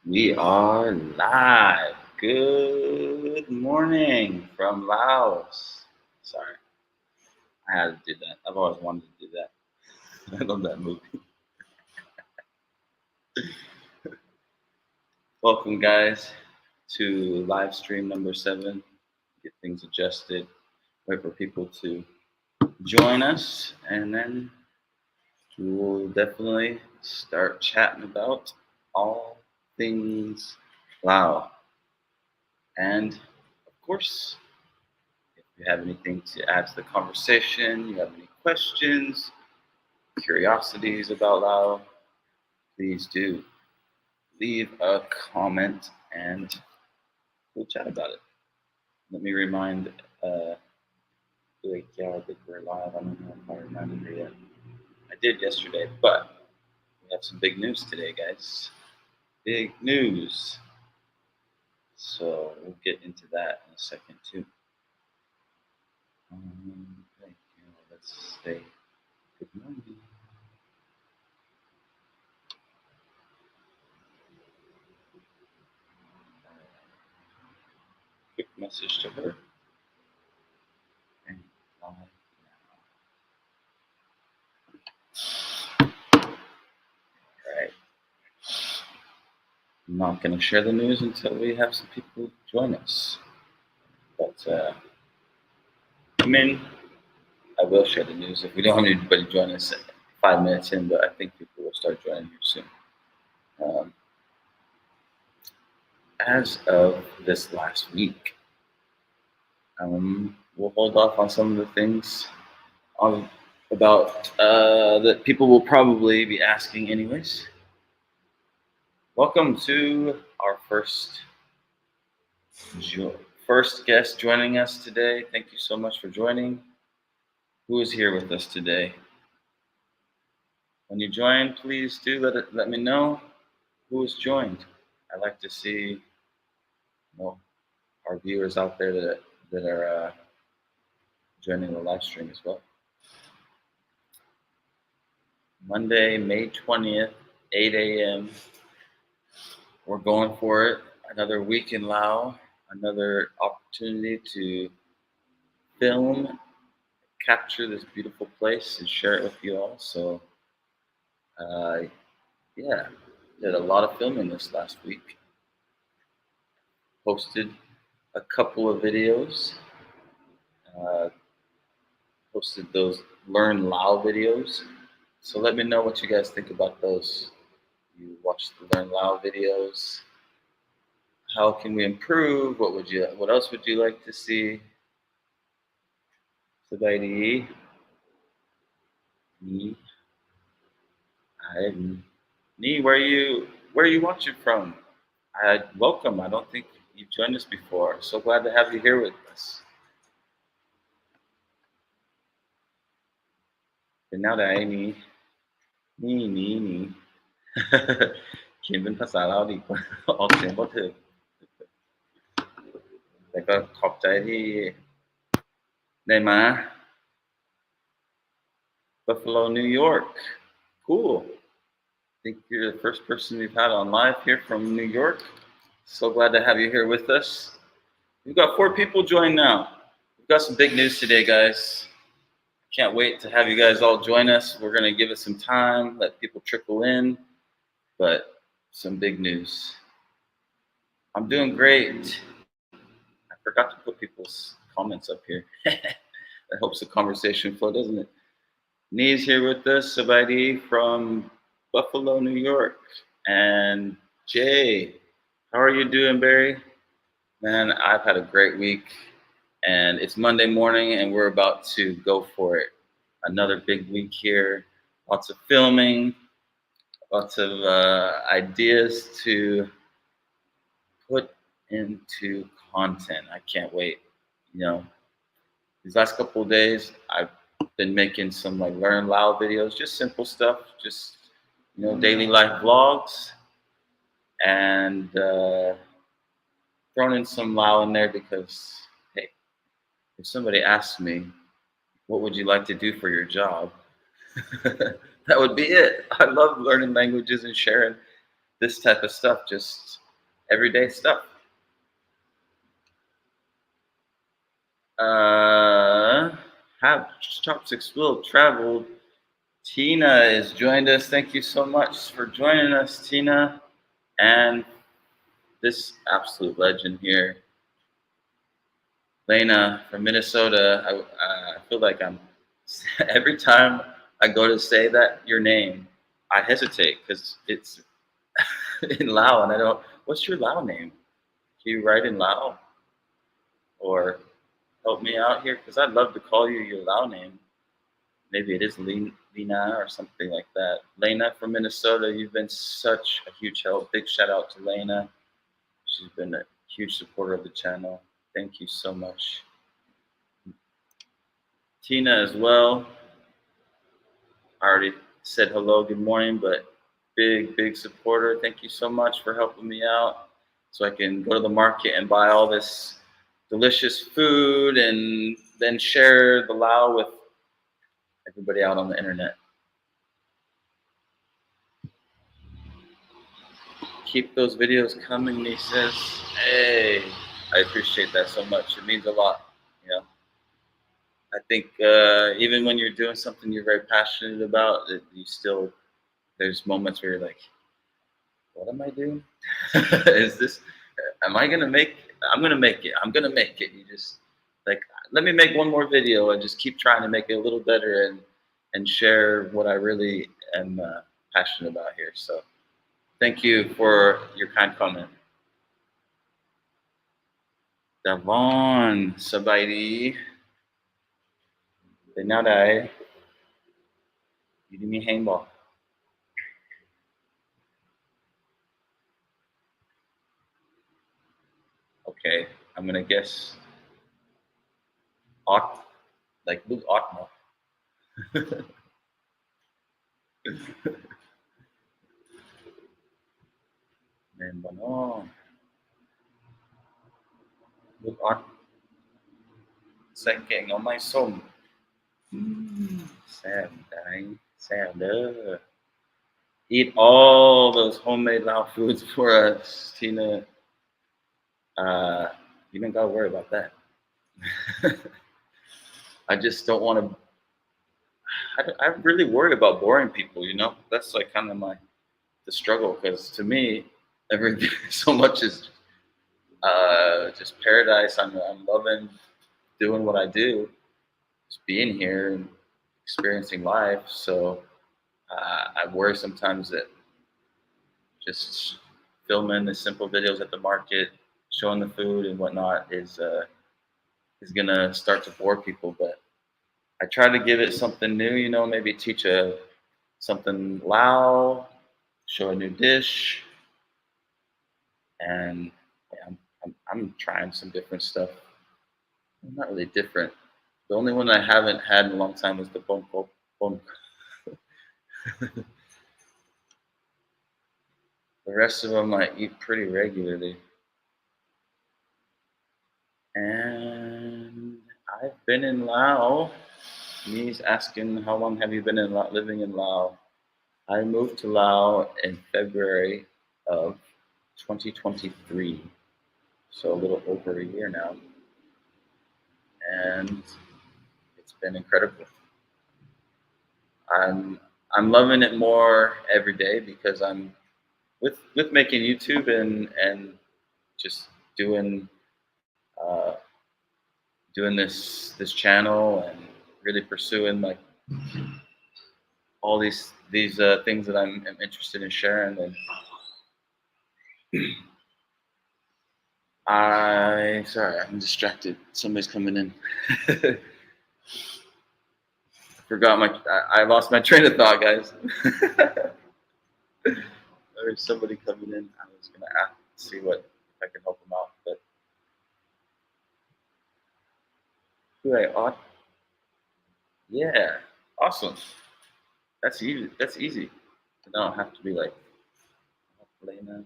We are live. Good morning from Laos. Sorry, I had to do that. I've always wanted to do that. I love that movie. Welcome, guys, to live stream number 7. Get things adjusted. Wait for people to join us, and then we will definitely start chatting about all things Lao. And of course, if you have anything to add to the conversation, you have any questions, curiosities about Lao, please do leave a comment and we'll chat about it. Let me remind Vientiane that we're live. I don't know if I reminded her yet. I did yesterday, but we have some big news today, guys. Big news. So we'll get into that in a second too. Thank you. Let's say good morning. Quick message to her. And live now. Alright. I'm not going to share the news until we have some people join us. But I will share the news if we don't have anybody join us 5 minutes in, but I think people will start joining here soon. Um, as of this last week, we'll hold off on some of the things about that people will probably be asking anyways. Welcome to our first guest joining us today. Thank you so much for joining. Who is here with us today? When you join, please do let me know who has joined. I'd like to see our viewers out there that are joining the live stream as well. Monday, May 20th, 8 a.m. We're going for it. Another week in Laos. Another opportunity to film, capture this beautiful place, and share it with you all. So, yeah, did a lot of filming this last week. Posted a couple of videos. Posted those Learn Lao videos. So let me know what you guys think about those. You watched the Learn Lao videos. How can we improve? What else would you like to see? Sabaidi. Ni. Ni, where are you watching from? Welcome. I don't think you've joined us before. So glad to have you here with us. And now that I ni นี่ เขียนเป็นภาษาลาวดีกว่า ออกเสียงบ่ถูกแต่ก็ขอบใจที่ได้มา Buffalo, New York. Cool. I think you're the first person we've had on live here from New York. So glad to have you here with us. We've got 4 people join now. We've got some big news today, guys. Can't wait to have you guys all join us. We're going to give it some time, let people trickle in, but some big news. I'm doing great. I forgot to put people's comments up here. That helps the conversation flow, doesn't it? Nee's here with us, Sabaidi from Buffalo, New York. And Jay, how are you doing, Barry? Man, I've had a great week. And it's Monday morning, and we're about to go for it. Another big week here. Lots of filming, lots of ideas to put into content. I can't wait. These last couple of days, I've been making some Learn Lao videos, just simple stuff, just daily life vlogs, and thrown in some Lao in there because, hey, if somebody asks me, what would you like to do for your job? That would be it. I love learning languages and sharing this type of stuff, just everyday stuff. Have Chopsticks will traveled. Tina has joined us. Thank you so much for joining us, Tina. And this absolute legend here, Lena from Minnesota. I feel like I'm every time I go to say that your name, I hesitate because it's in Lao, and I don't. What's your Lao name? Can you write in Lao or help me out here? Because I'd love to call you your Lao name. Maybe it is Lena or something like that. Lena from Minnesota, you've been such a huge help. Big shout out to Lena. She's been a huge supporter of the channel. Thank you so much. Tina as well. I already said hello, good morning, but big supporter. Thank you so much for helping me out so I can go to the market and buy all this delicious food and then share the Lao with everybody out on the internet. Keep those videos coming, he says. Hey, I appreciate that so much. It means a lot. You know, I think even when you're doing something you're very passionate about, you still there's moments where you're like, what am I doing? Is this? Am I gonna make? I'm gonna make it. I'm gonna make it. You just like let me make one more video and just keep trying to make it a little better and share what I really am passionate about here. So thank you for your kind comment. Davon Sabaidi. Benadai. Yudimi Hainball. Okay, I'm gonna guess Ot like Luke Otmo. And Bono. Luke Ot Second on my song. Sad dying. Sad eat all those homemade Lao foods for us, Tina. You don't gotta worry about that. I just don't want to. I really worry about boring people. You know, that's like kind of the struggle because to me, every so much is just paradise. I'm loving doing what I do, just being here and experiencing life. So I worry sometimes that just filming the simple videos at the market, showing the food and whatnot is gonna start to bore people. But I try to give it something new, you know, maybe teach something Lao, show a new dish, and yeah, I'm trying some different stuff. Not really different. The only one I haven't had in a long time is the bon. The rest of them I eat pretty regularly. And I've been in Laos. He's asking, how long have you been living in Laos? I moved to Laos in February of 2023, so a little over a year now. And it's been incredible. I'm loving it more every day because I'm with making YouTube and just doing doing this channel and really pursuing like all these things that I'm interested in sharing. And sorry, I'm distracted. Somebody's coming in. I lost my train of thought, guys. There's somebody coming in. I was gonna see if I can help them out, but who I ought. Yeah, awesome. That's easy. That's easy. I don't have to be like Lena.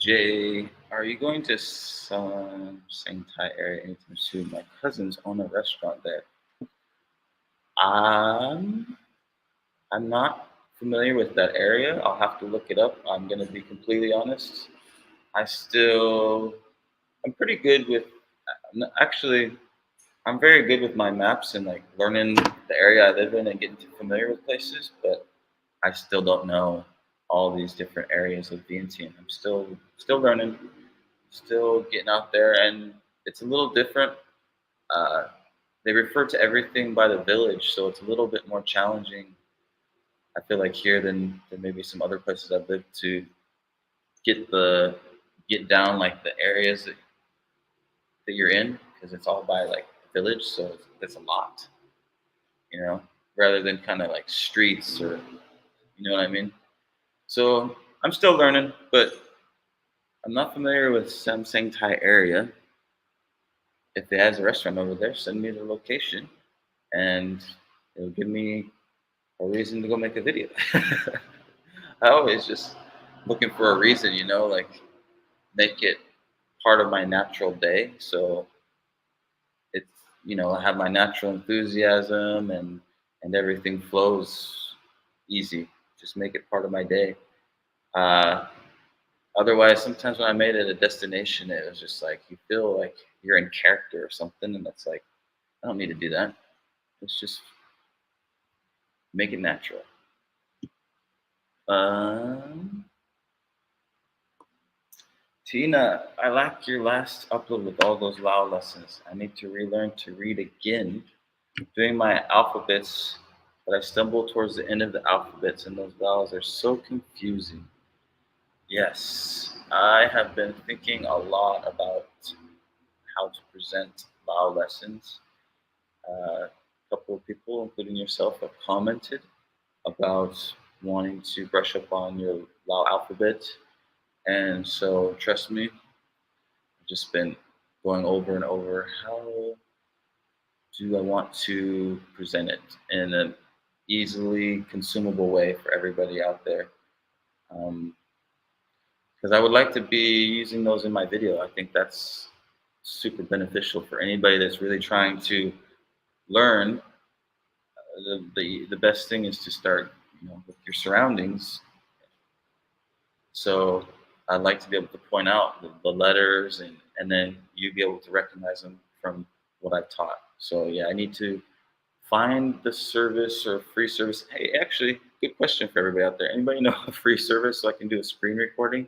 Jay, are you going to some Sing Thai area anytime soon? My cousins own a restaurant there. Um, I'm not familiar with that area. I'll have to look it up. I'm gonna be completely honest. I still, I'm pretty good with, actually, I'm very good with my maps and like learning the area I live in and getting too familiar with places, but I still don't know all these different areas of Vientiane. I'm still learning, still getting out there, and it's a little different. Uh, they refer to everything by the village, so it's a little bit more challenging. I feel like here than maybe some other places I've lived to get the get down like the areas that you're in because it's all by like village, so it's a lot, you know, rather than kind of like streets or you know what I mean. So I'm still learning, but I'm not familiar with Samsung Thai area. If it has a restaurant over there, send me the location, and it'll give me a reason to go make a video. I always just looking for a reason, you know, like make it part of my natural day. So it's I have my natural enthusiasm and everything flows easy. Just make it part of my day. Uh, Otherwise, sometimes when I made it a destination, it was just like you feel like you're in character or something, and it's like I don't need to do that. Let's just make it natural. Um, Tina, I liked your last upload with all those Lao lessons. I need to relearn to read again. Doing my alphabets, but I stumble towards the end of the alphabets, and those vowels are so confusing. Yes, I have been thinking a lot about how to present Lao lessons. A couple of people, including yourself, have commented about wanting to brush up on your Lao alphabet. And so, trust me, I've just been going over and over how do I want to present it in an easily consumable way for everybody out there. Because I would like to be using those in my video. I think that's super beneficial for anybody that's really trying to learn. The best thing is to start, with your surroundings. So I'd like to be able to point out the letters and then you be able to recognize them from what I've taught. So yeah, I need to find the service or free service. Hey, actually, good question for everybody out there. Anybody know a free service so I can do a screen recording?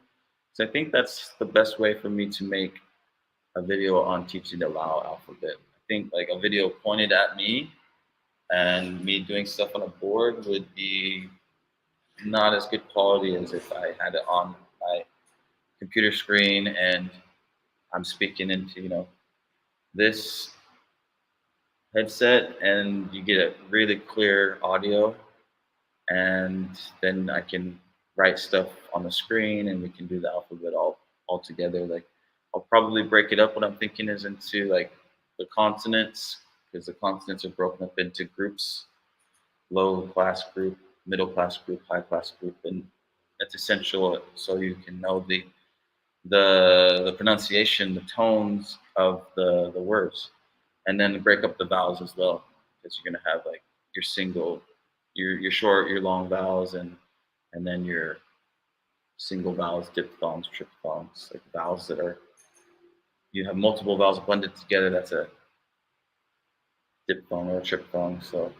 So I think that's the best way for me to make a video on teaching the Lao alphabet. I think like a video pointed at me and me doing stuff on a board would be not as good quality as if I had it on my computer screen and I'm speaking into, this headset and you get a really clear audio and then I can write stuff on the screen and we can do the alphabet all together. Like I'll probably break it up. What I'm thinking is into like the consonants because the consonants are broken up into groups: low class group, middle class group, high class group, and that's essential so you can know the pronunciation, the tones of the words, and then break up the vowels as well because you're gonna have like your single, your short, your long vowels, and then your single vowels, diphthongs, triphthongs, like vowels that are you have multiple vowels blended together. That's a diphthong or a triphthong. So,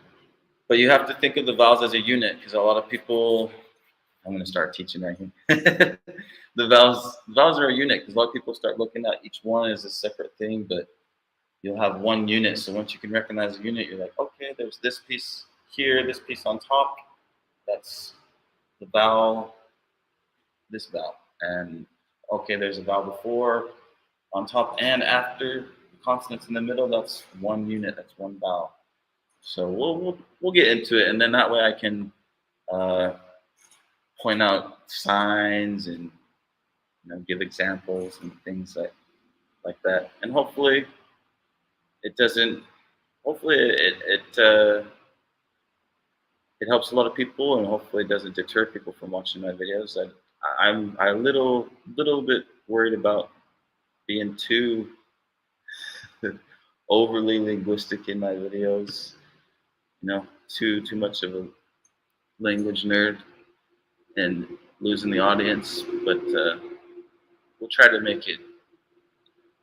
but you have to think of the vowels as a unit because a lot of people. I'm going to start teaching right here. The vowels are a unit because a lot of people start looking at each one as a separate thing, but you'll have one unit. So once you can recognize a unit, you're like, okay, there's this piece here, this piece on top. That's the vowel, this vowel. And okay, there's a vowel before, on top, and after. Consonants in the middle, that's one unit, that's one vowel. So we'll get into it, and then that way I can uh, point out signs and give examples and things like that. And hopefully it doesn't. Hopefully it helps a lot of people, and hopefully it doesn't deter people from watching my videos. I'm a little bit worried about being too overly linguistic in my videos. too much of a language nerd and losing the audience, but we'll try to make it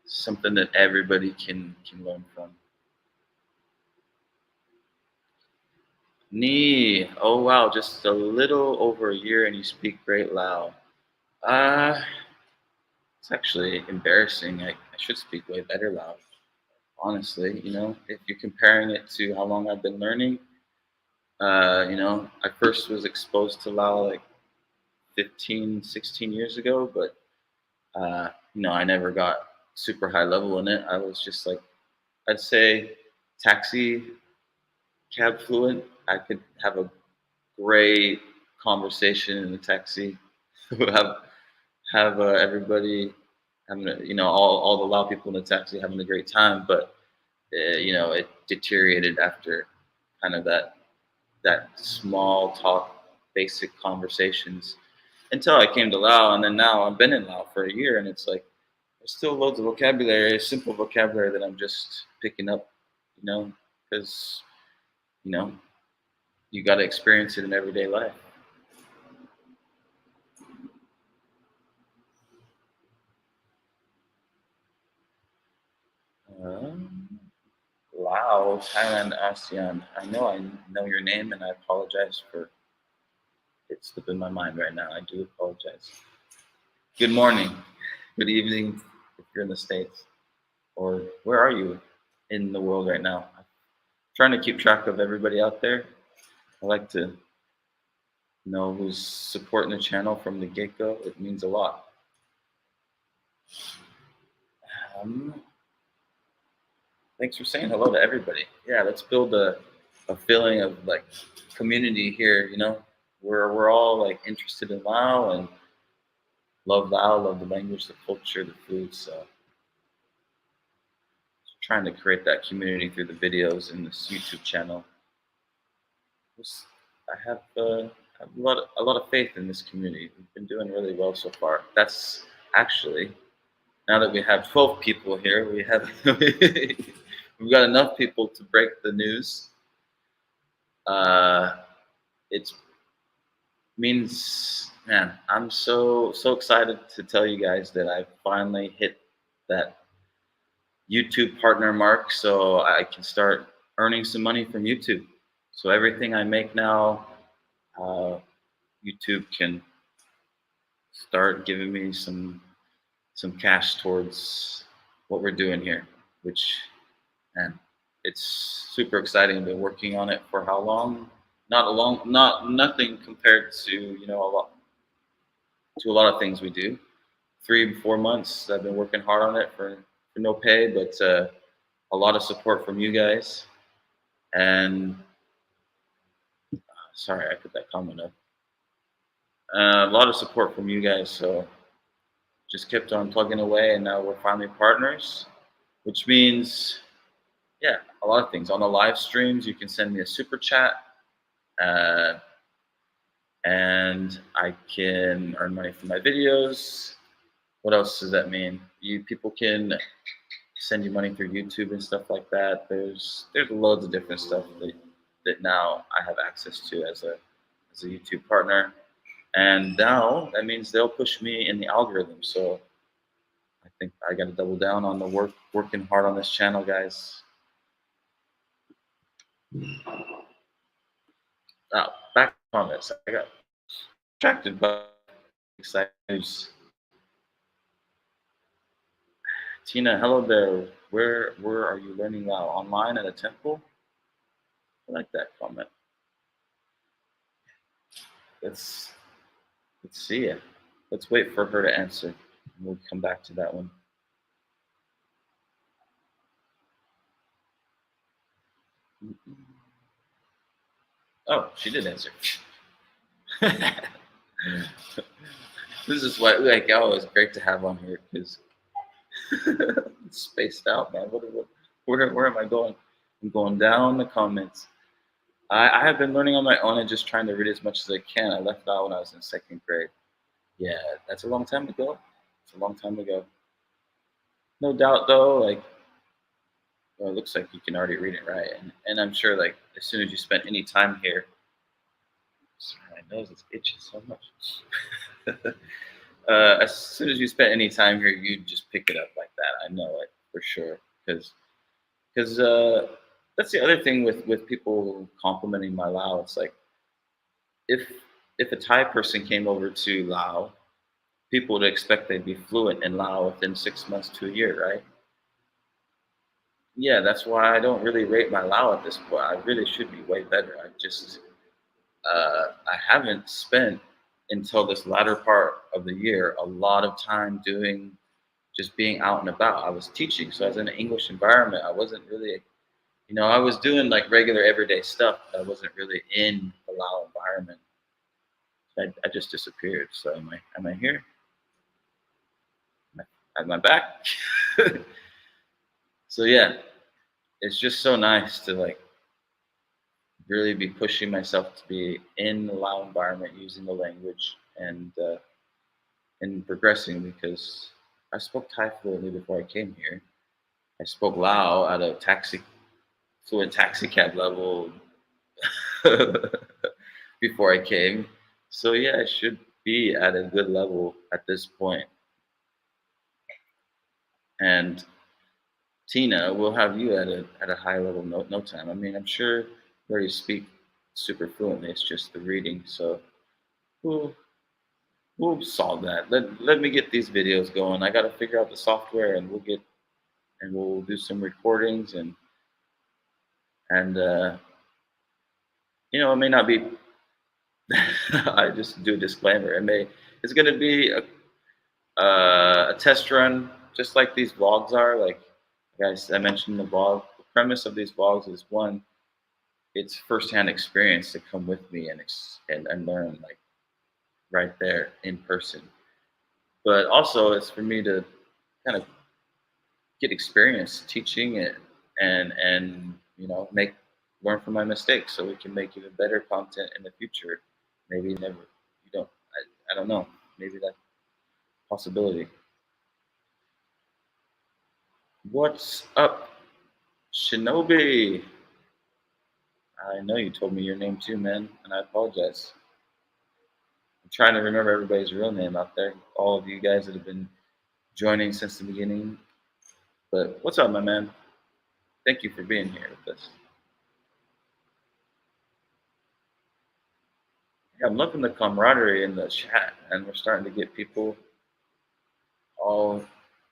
something that everybody can learn from. Ni, oh wow, just a little over a year and you speak great Lao. Uh, it's actually embarrassing. I should speak way better Lao, honestly. If you're comparing it to how long I've been learning, I first was exposed to Lao like 15, 16 years ago, but I never got super high level in it. I was just like, I'd say taxi cab fluent. I could have a great conversation in the taxi, have everybody having all the Lao people in the taxi having a great time, but it deteriorated after kind of that small talk, basic conversations until I came to Lao, and then now I've been in Lao for a year, and it's like there's still loads of vocabulary, simple vocabulary that I'm just picking up, because you know you got to experience it in everyday life. Um, Lao, Thailand, ASEAN. I know your name, and I apologize for it slipping my mind right now. I do apologize. Good morning, good evening if you're in the States, or where are you in the world right now? I'm trying to keep track of everybody out there. I like to know who's supporting the channel from the get go. It means a lot. Um, Thanks for saying hello to everybody. Yeah, let's build a feeling of like community here. We're all like interested in Lao and love Lao, love the language, the culture, the food. So trying to create that community through the videos in this YouTube channel. I have a lot of faith in this community. We've been doing really well so far. That's actually now that we have 12 people here, we've got enough people to break the news. It means, man, I'm so excited to tell you guys that I finally hit that YouTube partner mark, so I can start earning some money from YouTube. So everything I make now, uh, YouTube can start giving me some cash towards what we're doing here, which, man, it's super exciting. I've been working on it for how long? Not nothing compared to a lot of things we do. 3 4 months. I've been working hard on it for no pay, but a lot of support from you guys. And sorry, I put that comment up. A lot of support from you guys. So just kept on plugging away, and now we're finally partners, which means, yeah, a lot of things. On the live streams, you can send me a super chat, and I can earn money from my videos. What else does that mean? People can send you money through YouTube and stuff like that. There's loads of different stuff that now I have access to as a YouTube partner, and now that means they'll push me in the algorithm. So I think I got to double down on the working hard on this channel, guys. Oh, back to comments. I got distracted by exciting news. Tina, hello there. Where are you learning Lao? Online at a temple? I like that comment. Let's see it. Let's wait for her to answer, and we'll come back to that one. Oh, she did answer. This is why, like, oh, it's great to have on here because it's spaced out, man. Where am I going? I'm going down the comments. I have been learning on my own and just trying to read as much as I can. I left out when I was in second grade. Yeah, that's a long time ago. It's a long time ago. No doubt, though, like Well, it looks like you can already read it right, and I'm sure like as soon as you spend any time here, sorry, my nose is itching so much. As soon as you spend any time here, you just pick it up like that. I know it for sure because that's the other thing with people complimenting my Lao. It's like if if a Thai person came over to Lao, people would expect they'd be fluent in Lao within 6 months to a year, right? Yeah, that's why I don't really rate my Lao at this point. I really should be way better. I haven't spent until this latter part of the year a lot of time doing just being out and about. I was teaching, so I was in an English environment. I wasn't really, I was doing like regular everyday stuff, but I wasn't really in the Lao environment. I just disappeared. So am I here? Am I back? So yeah, it's just so nice to like really be pushing myself to be in the Lao environment, using the language and progressing because I spoke Thai fluently before I came here. I spoke Lao at a fluent taxi cab level before I came. So yeah, I should be at a good level at this point. And Tina, we'll have you at a high level no time. I mean, I'm sure you already speak super fluently. It's just the reading. So we'll we'll solve that. Let me get these videos going. I got to figure out the software, and we'll do some recordings and it may not be. I just do a disclaimer. It's going to be a test run, just like these vlogs are. Like guys, I mentioned in the vlog. The premise of these vlogs is one, it's firsthand experience to come with me and learn like right there in person. But also, it's for me to kind of get experience teaching it and make learn from my mistakes so we can make even better content in the future. Maybe never. You don't. I don't know. Maybe that possibility. What's up, Shinobi? I know you told me your name too, man, and I apologize. I'm trying to remember everybody's real name out there. All of you guys that have been joining since the beginning. But what's up, my man? Thank you for being here with us. Yeah, I'm loving the camaraderie in the chat, and we're starting to get people all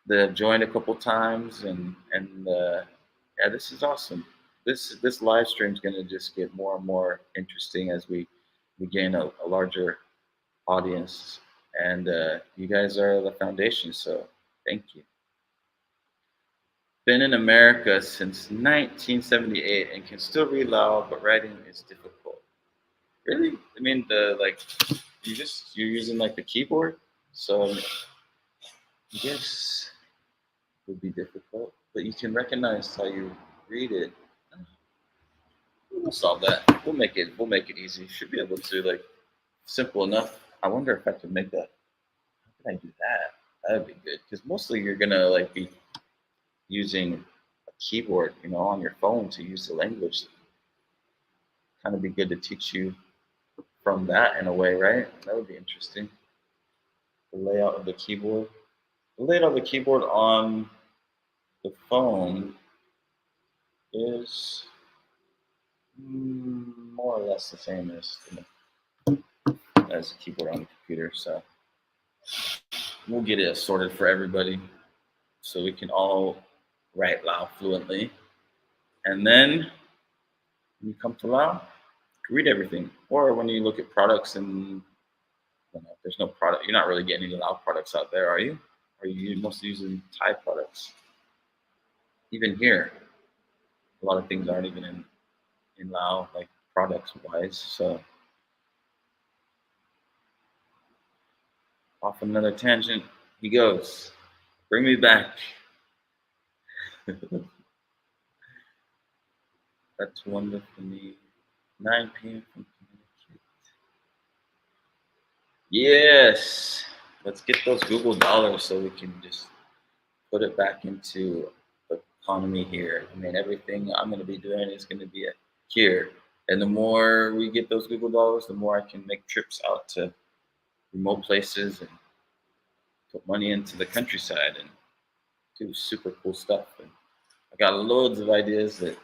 that have joined a couple times, and yeah, this is awesome. This live stream is going to just get more and more interesting as we gain a larger audience, and you guys are the foundation. So thank you. Been in America since 1978 and can still read Lao, but writing is difficult. Really? I mean, the like you're using like the keyboard, so I guess it would be difficult, but you can recognize how you read it. We'll solve that. We'll make it easy. Should be able to like simple enough. I wonder if I could make that. How can I do that? That'd be good because mostly you're gonna like be using a keyboard, on your phone to use the language. Kind of be good to teach you from that in a way, right? That would be interesting. The layout of the keyboard. The layout of the keyboard on the phone is more or less the same as the keyboard on the computer. So we'll get it sorted for everybody so we can all write Lao fluently. And then when you come to Lao, read everything. Or when you look at products and there's no product, you're not really getting any Lao products out there, are you? Or are you mostly using Thai products? Even here, a lot of things aren't even in Lao, like products wise. So off another tangent, he goes. Bring me back. That's wonderful for me. 9 p.m. from Connecticut. Yes. Let's get those Google dollars so we can just put it back into the economy here. I mean, everything I'm going to be doing is going to be here. And the more we get those Google dollars, the more I can make trips out to remote places and put money into the countryside and do super cool stuff. And I got loads of ideas that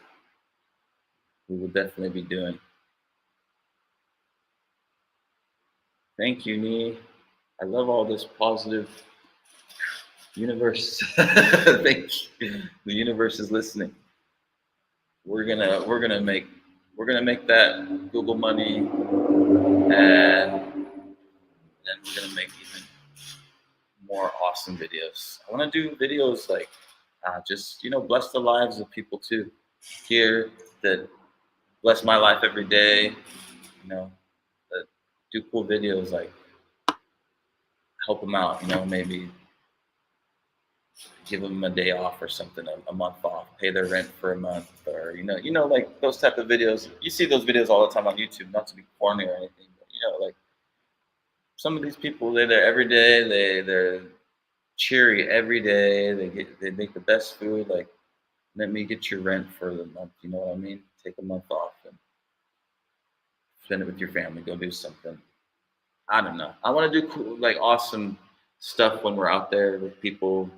we will definitely be doing. Thank you, Nee. I love all this positive universe. Thank you. The universe is listening. We're gonna make that Google money, and then we're gonna make even more awesome videos. I want to do videos like just bless the lives of people too here that bless my life every day. That do cool videos like help them out. Maybe give them a day off or something, a month off, pay their rent for a month, or like those type of videos. You see those videos all the time on YouTube. Not to be corny or anything, but like some of these people, they're there every day. They're cheery every day. They make the best food. Like, let me get your rent for the month. You know what I mean? Take a month off and spend it with your family. Go do something. I don't know. I want to do cool, like awesome stuff when we're out there with people.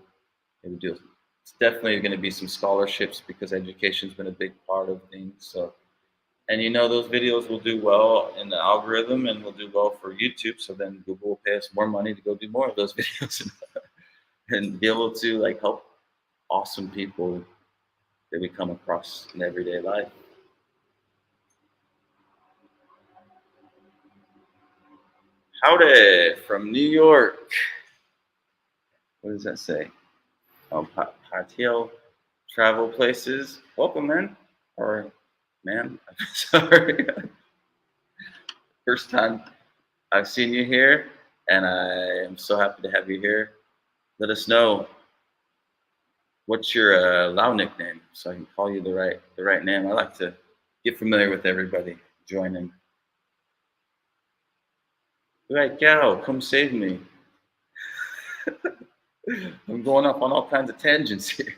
Maybe do. It's definitely going to be some scholarships because education's been a big part of things. So, and those videos will do well in the algorithm and will do well for YouTube. So then Google will pay us more money to go do more of those videos and be able to like help awesome people that we come across in everyday life. Howdy from New York. What does that say? Patio travel places. Welcome, man. Or ma'am. Sorry. First time I've seen you here, and I am so happy to have you here. Let us know what's your Lao nickname so I can call you the right name. I like to get familiar with everybody joining. Right, Gal, come save me. I'm going off on all kinds of tangents here.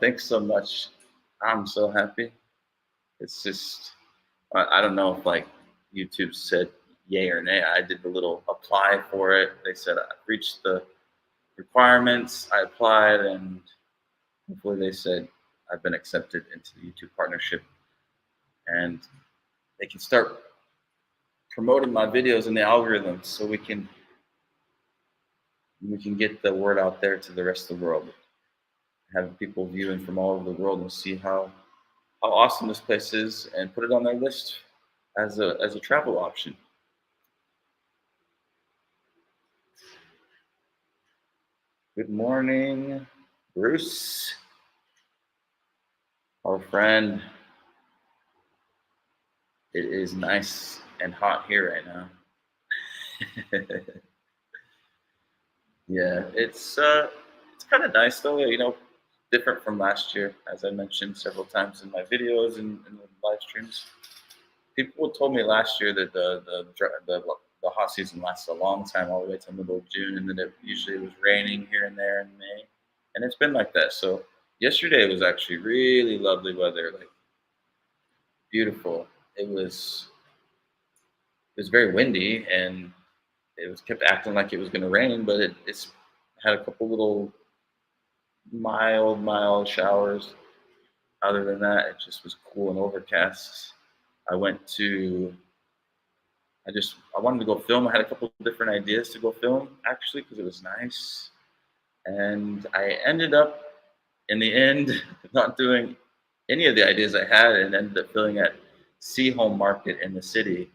Thanks so much. I'm so happy. It's just, I don't know if like YouTube said yay or nay. I did the little apply for it. They said I reached the requirements. I applied, and hopefully they said I've been accepted into the YouTube partnership, and they can start promoting my videos in the algorithm so we can get the word out there to the rest of the world. Have people viewing from all over the world and see how awesome this place is, and put it on their list as a travel option. Good morning, Bruce, our friend. It is nice and hot here right now. Yeah, it's kind of nice though. Different from last year, as I mentioned several times in my videos and the live streams. People told me last year that the hot season lasted a long time, all the way to the middle of June, and then it usually was raining here and there in May, and it's been like that. So yesterday was actually really lovely weather, like beautiful. It was very windy, and it was kept acting like it was going to rain, but it's had a couple little mild showers. Other than that, it just was cool and overcast. I went to I wanted to go film. I had a couple of different ideas to go film actually because it was nice, and I ended up in the end not doing any of the ideas I had, and ended up filming at Sea Home Market in the city,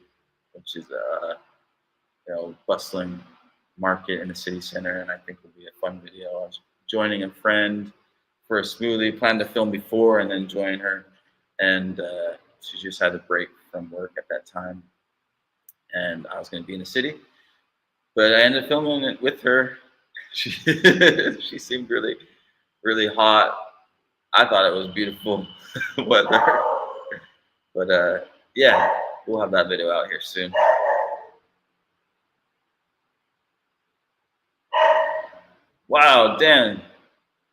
which is a bustling market in the city center, and I think will be a fun video. I was joining a friend for a smoothie. Planned to film before and then join her, and she just had a break from work at that time, and I was going to be in the city, but I ended up filming it with her. She seemed really hot. I thought it was beautiful weather, but yeah, we'll have that video out here soon. Wow, Dan,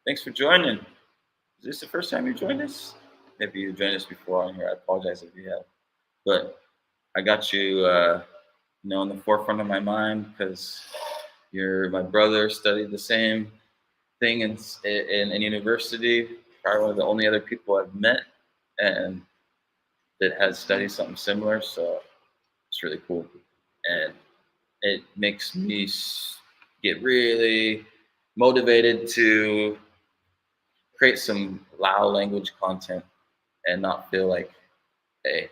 Thanks for joining. Is this the first time you joined us? Maybe you joined us before on here. I apologize if you have. But I got you, in the forefront of my mind because you're my brother, studied the same thing in university. Probably one of the only other people I've met and that has studied something similar. So it's really cool. And it makes me get really motivated to create some Lao language content and not feel like, hey,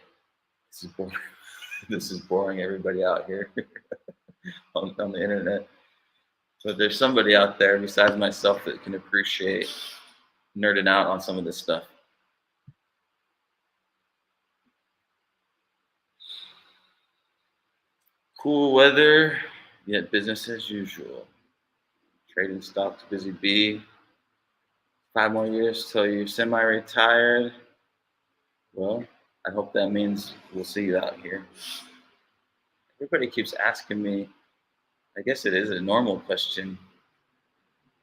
this is boring. This is boring everybody out here on the internet. So there's somebody out there besides myself that can appreciate nerding out on some of this stuff. Cool weather, yet business as usual. Trading stocks, busy bee. 5 more years till you're semi-retired. Well, I hope that means we'll see you out here. Everybody keeps asking me. I guess it is a normal question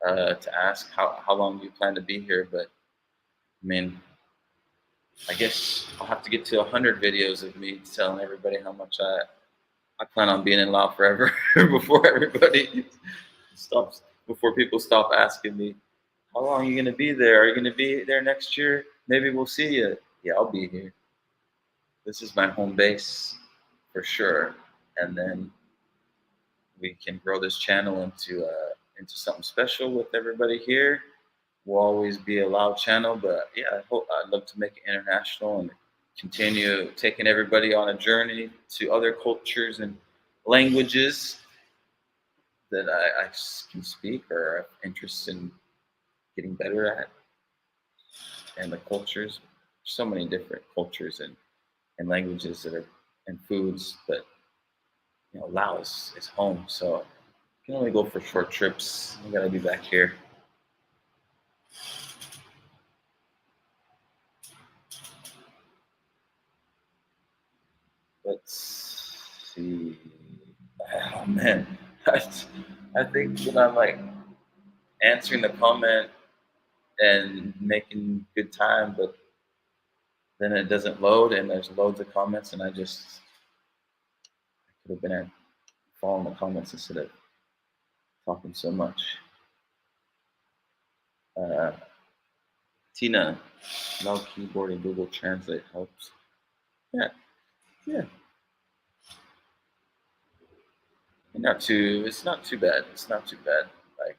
to ask how long do you plan to be here, but I mean, I guess I'll have to get to 100 videos of me telling everybody how much I plan on being in Laos forever before everybody stops, before people stop asking me, how long are you going to be there? Are you going to be there next year? Maybe we'll see you. Yeah, I'll be here. This is my home base for sure. And then we can grow this channel into something special with everybody here. Will always be a loud channel, but yeah, I'd love to make it international and continue taking everybody on a journey to other cultures and languages that I can speak or have interest in getting better at. And the cultures, so many different cultures and languages that are and foods, but Laos is home, so I can only go for short trips. I gotta be back here. Let's see. Oh man, I think when I'm like answering the comment and making good time, but then it doesn't load and there's loads of comments, and I could have been at following the comments instead of talking so much. Uh, Tina, Lao keyboard and Google Translate helps. Yeah, yeah. It's not too bad. It's not too bad. Like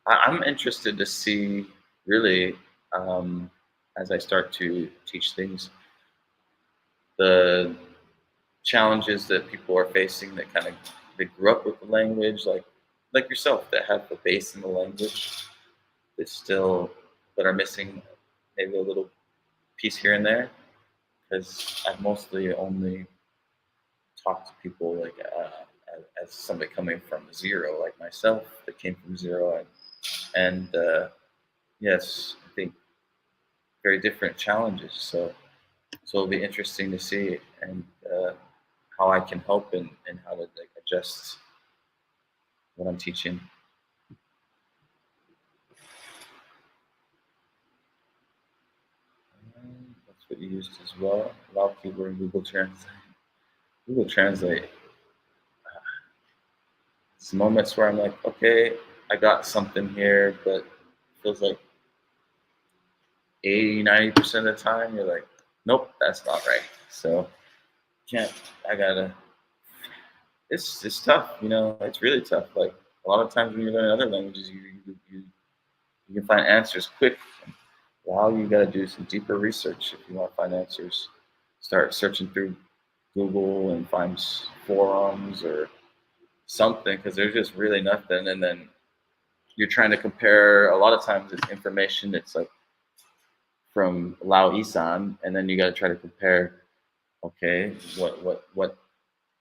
I'm interested to see really as I start to teach things, the challenges that people are facing that kind of they grew up with the language, like yourself, that have the base in the language that still that are missing maybe a little piece here and there. Because I've mostly only talked to people like as somebody coming from zero, like myself, that came from zero, and yes, I think very different challenges. So it'll be interesting to see and how I can help and how to like adjust what I'm teaching. That's what you used as well. Lao keyboard and Google Translate. Google Translate. It's moments where I'm like, okay, I got something here, but it feels like 80, 90% of the time you're like, nope, that's not right. So can't I gotta it's tough, it's really tough. Like a lot of times when you learn other languages you can find answers quick. Wow, you gotta do some deeper research if you want to find answers. Start searching through Google and find forums or something because there's just really nothing. And then you're trying to compare. A lot of times it's information that's like from Lao Isan, and then you got to try to compare. Okay, what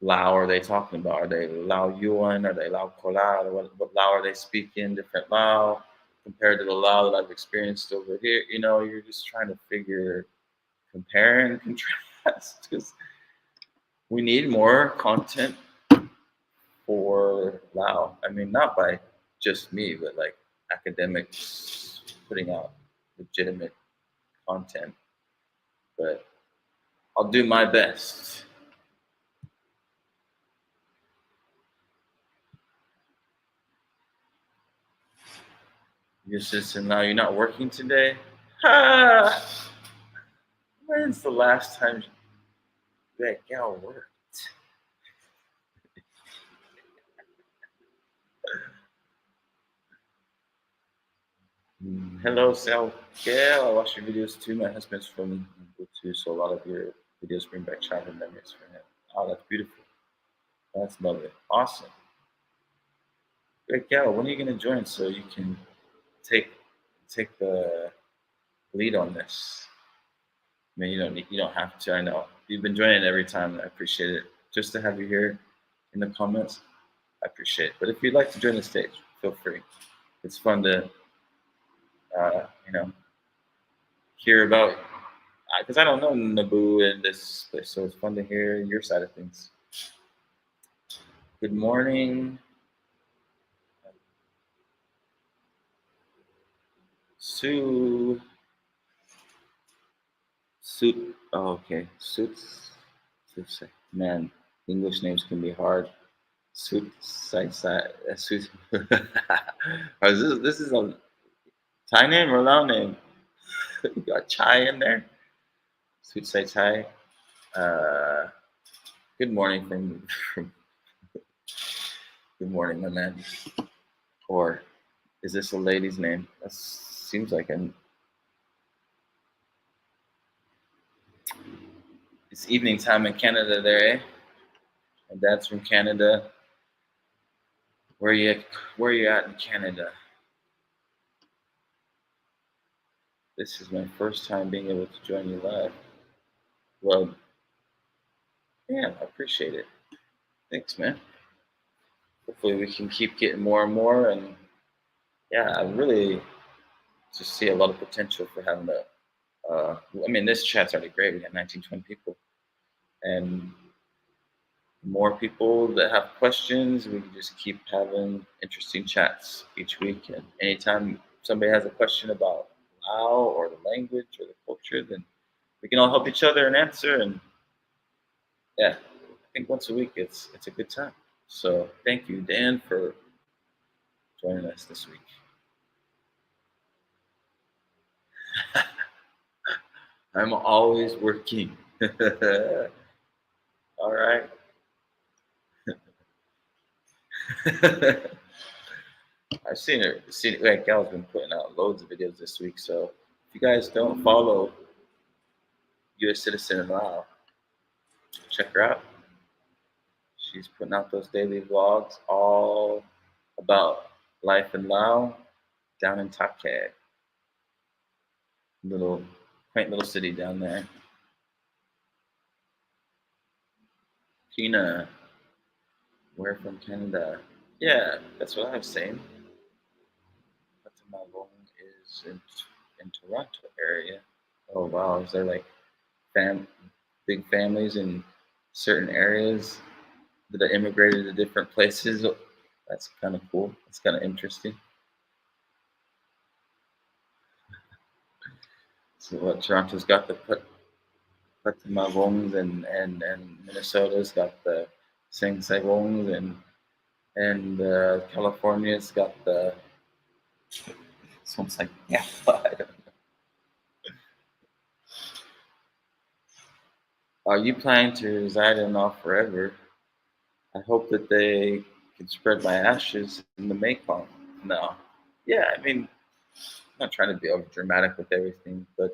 Lao are they talking about? Are they Lao Yuan? Are they Lao Kola? What Lao are they speaking? Different Lao compared to the Lao that I've experienced over here. You're just trying to compare and contrast because we need more content for Lao. I mean, not by just me, but like academics putting out legitimate content, but I'll do my best. Your sister, now you're not working today? Ha! When's the last time that gal worked? Hello, Sal. Yeah, I watch your videos too. My husband's from India too, so a lot of your videos bring back childhood memories for him. Oh, that's beautiful. That's lovely. Awesome. Great gal. When are you gonna join so you can take take the lead on this? I mean, you don't have to. I know you've been joining every time. And I appreciate it. Just to have you here in the comments, I appreciate it. But if you'd like to join the stage, feel free. It's fun to you know hear about because I don't know Naboo and this place, so it's fun to hear your side of things. Good morning, Sue. Suit. Oh, okay. Suits. Suits. Man, English names can be hard. Suit. Suit. This is a Thai name or Lao name? You got chai in there. Suit Sai Thai. Uh, good morning from. Good morning, my man. Or is this a lady's name? That seems like an. It's evening time in Canada, there, eh? My dad's from Canada. Where you Where you at in Canada? This is my first time being able to join you live. Well, yeah, I appreciate it. Thanks, man. Hopefully, we can keep getting more and more. And yeah, I really just see a lot of potential for having the. I mean, this chat's already great. We got 19, 20 people, and more people that have questions. We can just keep having interesting chats each week. And anytime somebody has a question about Lao or the language or the culture, then we can all help each other and answer. And yeah, I think once a week it's a good time. So thank you, Dan, for joining us this week. I'm always working. All right. I've seen her. Seen it. Like Gal's been putting out loads of videos this week. So if you guys don't follow U.S. Citizen in Lao, check her out. She's putting out those daily vlogs all about life in Lao down in Take, little quaint little city down there. Tina, we're from Canada. Yeah, that's what I was saying. Guatemala is in Toronto area. Oh wow, is there like fam big families in certain areas that immigrated to different places? That's kind of cool. That's kind of interesting. So what Toronto's got the Guatemalans and Minnesota's got the Sing Sagongs and California's got the sounds like yeah. Are you planning to reside in Laos forever? I hope that they can spread my ashes in the Mekong. No. Yeah, I mean, I'm not trying to be over dramatic with everything, but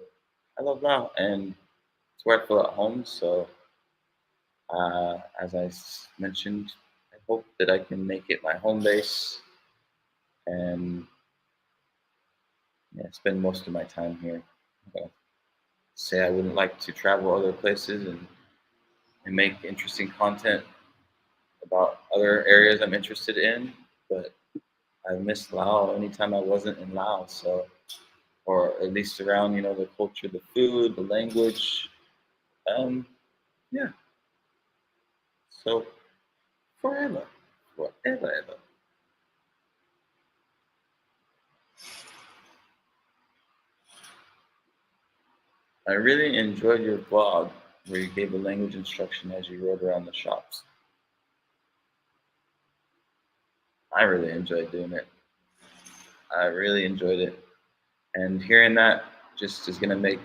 I love Laos and it's where I feel at home. So, as I mentioned, I hope that I can make it my home base and yeah, spend most of my time here. Say I wouldn't like to travel other places and make interesting content about other areas I'm interested in, but I miss Laos anytime I wasn't in Laos. So, or at least around, the culture, the food, the language. Um, yeah. So forever, forever, ever. I really enjoyed your vlog where you gave a language instruction as you rode around the shops. I really enjoyed doing it. I really enjoyed it. And hearing that just is going to make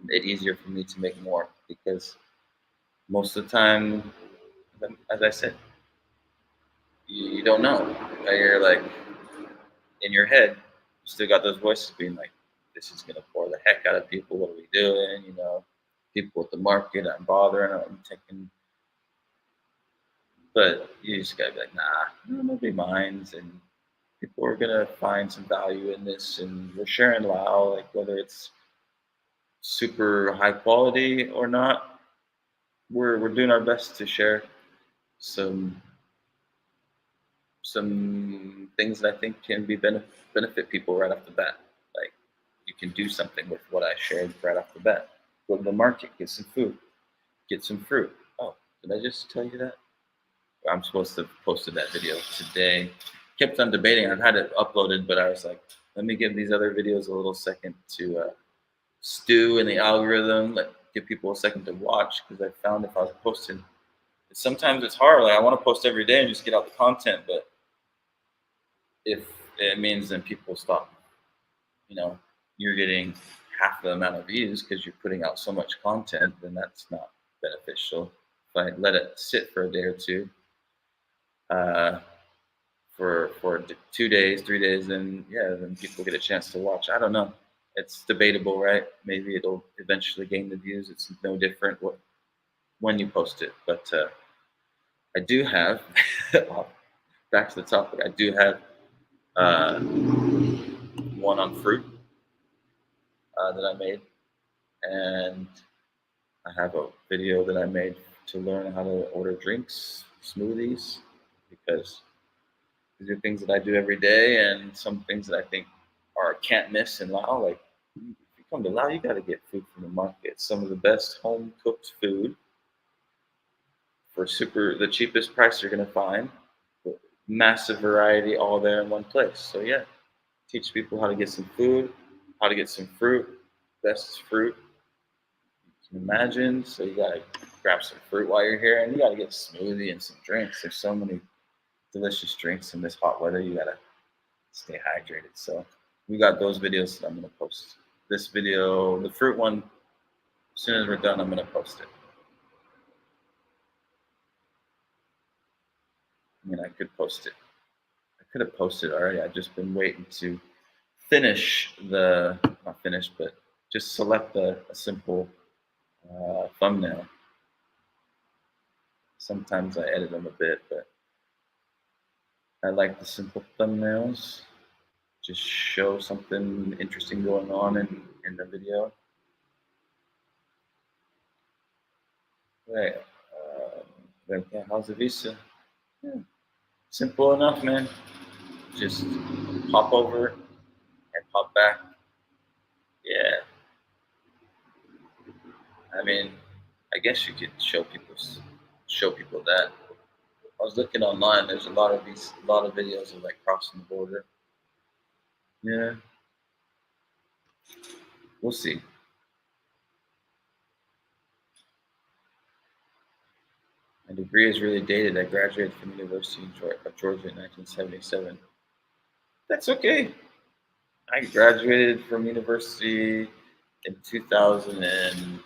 it easier for me to make more because most of the time, as I said, you don't know. You're like in your head, you still got those voices being like, "This is gonna bore the heck out of people. What are we doing?" You know, people at the market, I'm bothering, I'm taking. But you just gotta be like, "Nah, no, nobody minds," and people are gonna find some value in this, and we're sharing Lao, like whether it's super high quality or not. We're doing our best to share some some things that I think can be benefit people right off the bat. Like you can do something with what I shared right off the bat. Go to the market, get some food, get some fruit. Oh, did I just tell you that? I'm supposed to have posted that video today. Kept on debating. I've had it uploaded, but I was like, let me give these other videos a little second to stew in the algorithm. Let give people a second to watch because I found if I was posting, sometimes it's hard. Like I want to post every day and just get out the content, but if it means then people stop, you know, you're getting half the amount of views because you're putting out so much content, then that's not beneficial. If I let it sit for a day or two, uh, for 2 days, 3 days, then yeah, then people get a chance to watch. I don't know. It's debatable, right? Maybe it'll eventually gain the views. It's no different when you post it. But I do have, back to the topic, I do have one on fruit that I made, and I have a video that I made to learn how to order drinks, smoothies, because these are things that I do every day, and some things that I think are can't miss in Lao. Like if you come to Lao, you got to get food from the market. Some of the best home cooked food for the cheapest price you're gonna find. Massive variety all there in one place. So yeah, teach people how to get some food, how to get some fruit, best fruit you can imagine. So you gotta grab some fruit while you're here, and you gotta get a smoothie and some drinks. There's so many delicious drinks in this hot weather. You gotta stay hydrated. So we got those videos that I'm gonna post. This video, the fruit one, as soon as we're done, I'm gonna post it. I mean, I could post it. I could have posted already. I've just been waiting to finish not finish, but just select a simple thumbnail. Sometimes I edit them a bit, but I like the simple thumbnails. Just show something interesting going on in the video. Right. How's the visa? Yeah. Simple enough, man. Just pop over and pop back. Yeah. I mean, I guess you could show people that. I was looking online. There's a lot of videos of like crossing the border. Yeah, we'll see. My degree is really dated. I graduated from University of Georgia in 1977. That's okay. I graduated from university in 2000 and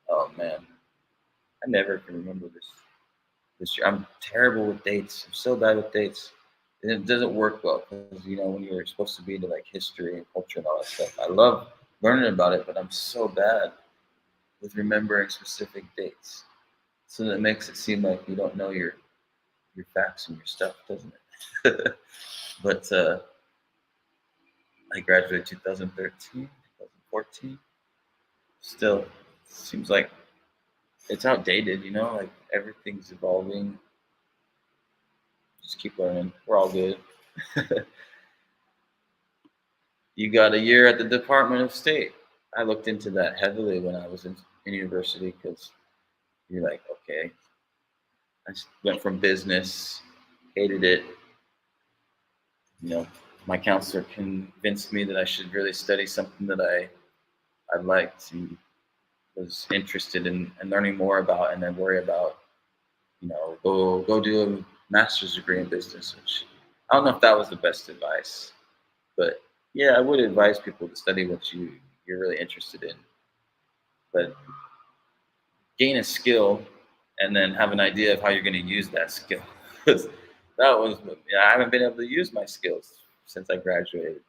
oh man, I never can remember this year. I'm terrible with dates. I'm so bad with dates. And it doesn't work well because when you're supposed to be into like history and culture and all that stuff. I love learning about it, but I'm so bad with remembering specific dates. So that makes it seem like you don't know your facts and your stuff, doesn't it? But I graduated 2013, 2014. Still, seems like it's outdated. Like everything's evolving. Just keep learning. We're all good. You got a year at the Department of State. I looked into that heavily when I was in university because you're like, okay, I went from business, hated it. You know, my counselor convinced me that I should really study something that I liked. And was interested in learning more about, and then worry about, go do a master's degree in business. Which I don't know if that was the best advice, but yeah, I would advise people to study what you're really interested in, but gain a skill and then have an idea of how you're going to use that skill. Because that was, I haven't been able to use my skills since I graduated.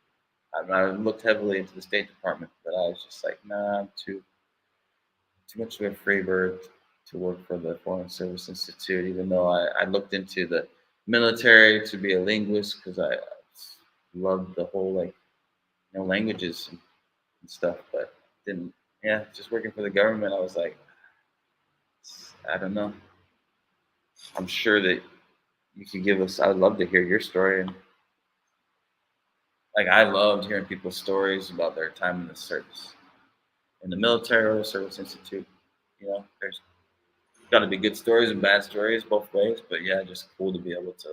I looked heavily into the State Department, but I was just like, nah, I'm too much of a free bird to work for the Foreign Service Institute. Even though I looked into the military to be a linguist because I loved the whole languages and stuff, but didn't. Yeah, just working for the government, I was like, I don't know. I'm sure that you could give us. I'd love to hear your story, and I loved hearing people's stories about their time in the service, in the military or the service institute. There's got to be good stories and bad stories both ways, but yeah, just cool to be able to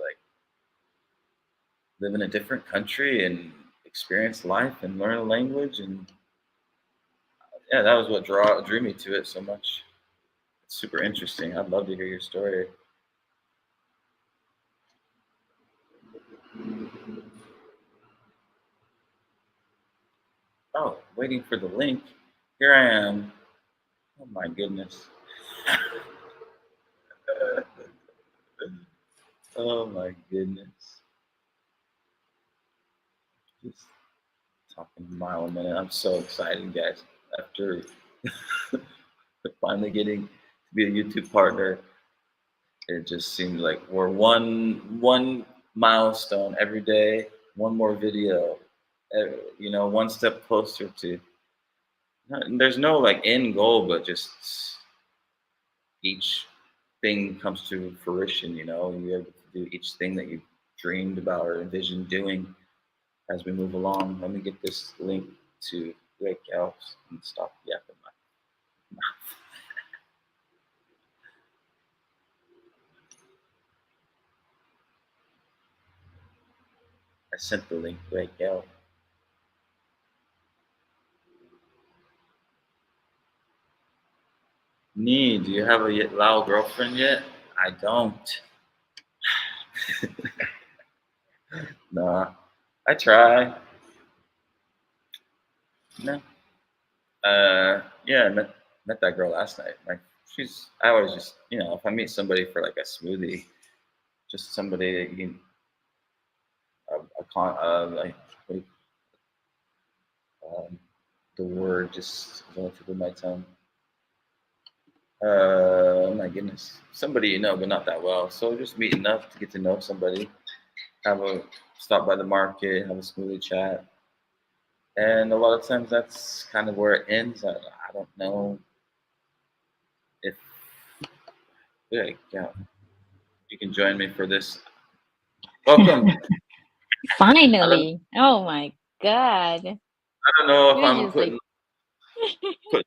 live in a different country and experience life and learn a language, and yeah, that was what drew me to it so much. It's super interesting. I'd love to hear your story. Oh, waiting for the link. Here I am. Oh my goodness. Oh my goodness. Just talking a mile a minute. I'm so excited, guys. After finally getting to be a YouTube partner, it just seems like we're one milestone every day, one more video, one step closer to. There's no end goal, but just each thing comes to fruition. You're able to do each thing that you dreamed about or envisioned doing as we move along. Let me get this link to Wake House and stop yapping my mouth. I sent the link to Wake House. Nee, do you have a Lao girlfriend yet? I don't. Nah, I try. No. Yeah, I met that girl last night. I always just, if I meet somebody for a smoothie, just somebody that you can, a con, like, what do the word just going through my tongue. Oh my goodness, somebody but not that well. So just meet enough to get to know somebody, stop by the market, have a smoothie chat, and a lot of times that's kind of where it ends. I don't know if yeah, you can join me for this. Welcome. Finally. Oh my God. I don't know if You're I'm just like, put,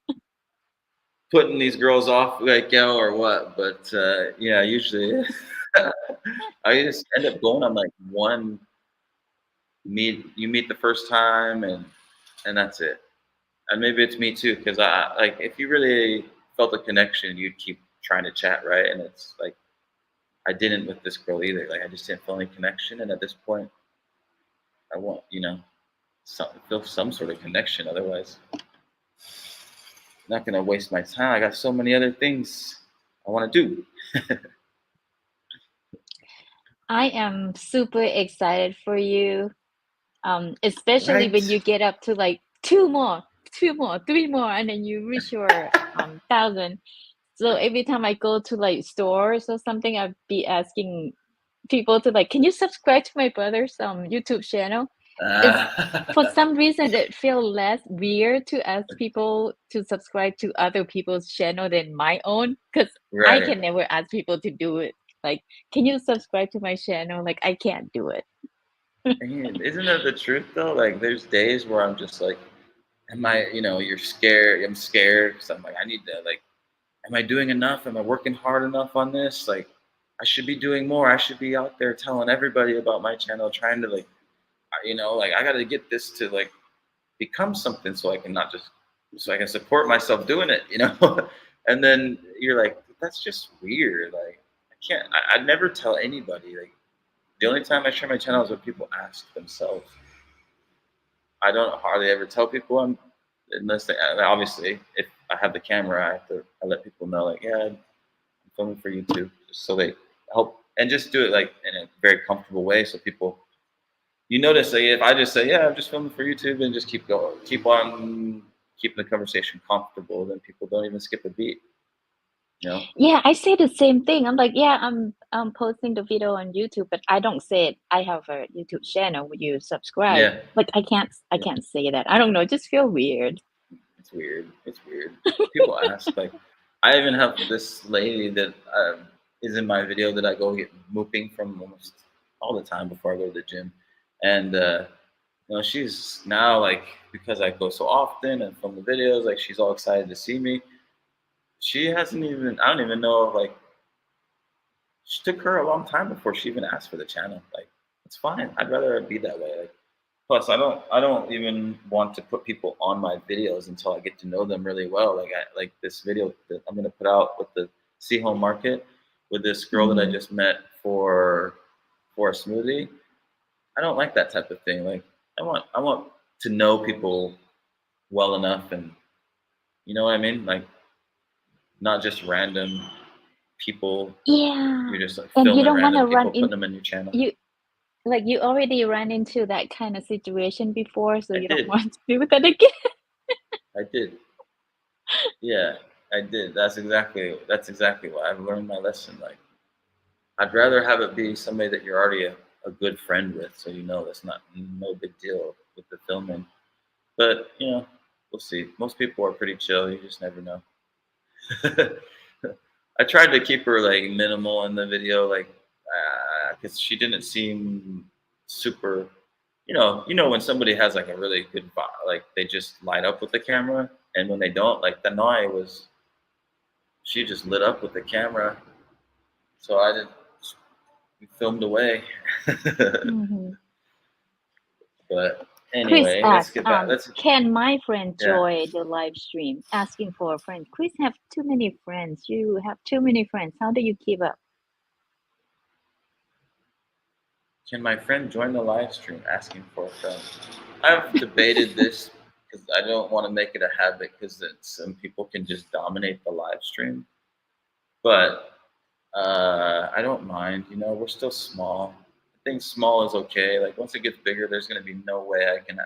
putting these girls off or what, but yeah, usually I just end up going on one meet the first time, and that's it. And maybe it's me too, because I if you really felt a connection, you'd keep trying to chat, right? And it's I didn't with this girl either. I just didn't feel any connection, and at this point, I want feel some sort of connection. Otherwise, I'm not gonna waste my time. I got so many other things I want to do. I am super excited for you. Especially when Right? you get up to like two more, two more, three more, and then you reach your thousand. So every time I go to like stores or something, I'd be asking people to like, can you subscribe to my brother's YouTube channel? It's for Uh, some reason it feels less weird to ask people to subscribe to other people's channel than my own, because I right. can never ask people to do it. Like, can you subscribe to my channel? Like, I can't do it. Man, isn't that the truth though? There's days where I'm just am I? You're scared. I'm scared because I'm I need to am I doing enough? Am I working hard enough on this? I should be doing more. I should be out there telling everybody about my channel, trying to I got to get this to become something so I can not just so I can support myself doing it, you know. And then you're like, that's just weird. Like I can't. I never tell anybody. Like the only time I share my channel is when people ask themselves. I don't hardly ever tell people I'm unless they obviously if I have the camera, I let people know like yeah I'm filming for YouTube, just so they help and just do it like in a very comfortable way so people you notice like if I just say yeah I'm just filming for YouTube and just keep going keep on keeping the conversation comfortable, then people don't even skip a beat, you know. Yeah, I say the same thing. I'm like, yeah, I'm posting the video on YouTube, but I don't say it. I have a YouTube channel. Would you subscribe? Yeah, Like, I yeah, can't say that. I don't know. It just feel weird. it's weird. It's weird. People ask like I even have this lady that is in my video that I go get mooping from almost all the time before I go to the gym, and you know she's now like because I go so often and film the videos, like she's all excited to see me. She hasn't even I don't even know if like she took her a long time before she even asked for the channel. Like it's fine. I'd rather it be that way. Like plus I don't even want to put people on my videos until I get to know them really well. Like I like this video that I'm gonna put out with the Sea Home Market with this girl that I Mhm. just met for a smoothie. I don't like that type of thing. Like I want to know people well enough and you know what I mean? Like not just random people. Yeah, You're just like and you filming don't want random to run people, putting in them in your channel. you like you already ran into that kind of situation before, so I you don't did. want to do that again. I did. Yeah, I did. That's exactly why I've learned my lesson. Like I'd rather have it be somebody that you're already a good friend with, so you know that's not no big deal with the filming. But you know, we'll see. Most people are pretty chill. You just never know. I tried to keep her like minimal in the video, like because she didn't seem super. You know when somebody has like a really good like they just light up with the camera, and when they don't, like Tanoi was, she just lit up with the camera, so I didn't. We filmed away. Mhm. But Chris anyway, let's asks, get back. Let's can my friend yeah. join the live stream? Asking for a friend. Chris have too many friends. You have too many friends. How do you keep up? Can my friend join the live stream? Asking for a friend. I've debated this because I don't want to make it a habit because some people can just dominate the live stream. But I don't mind. You know, we're still small. I think small is okay. Like once it gets bigger, there's going to be no way I can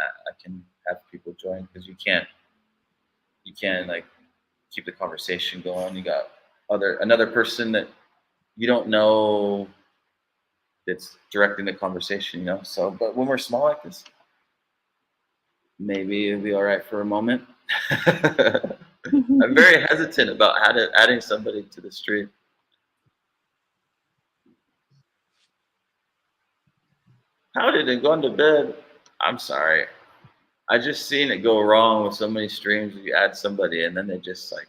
have people join because you can't like keep the conversation going. You got another person that you don't know that's directing the conversation. You know. So, but when we're small like this, maybe it'll be all right for a moment. I'm very hesitant about adding somebody to the stream. How did it go into bed? I'm sorry. I just seen it go wrong with so many streams. You add somebody and then they just like,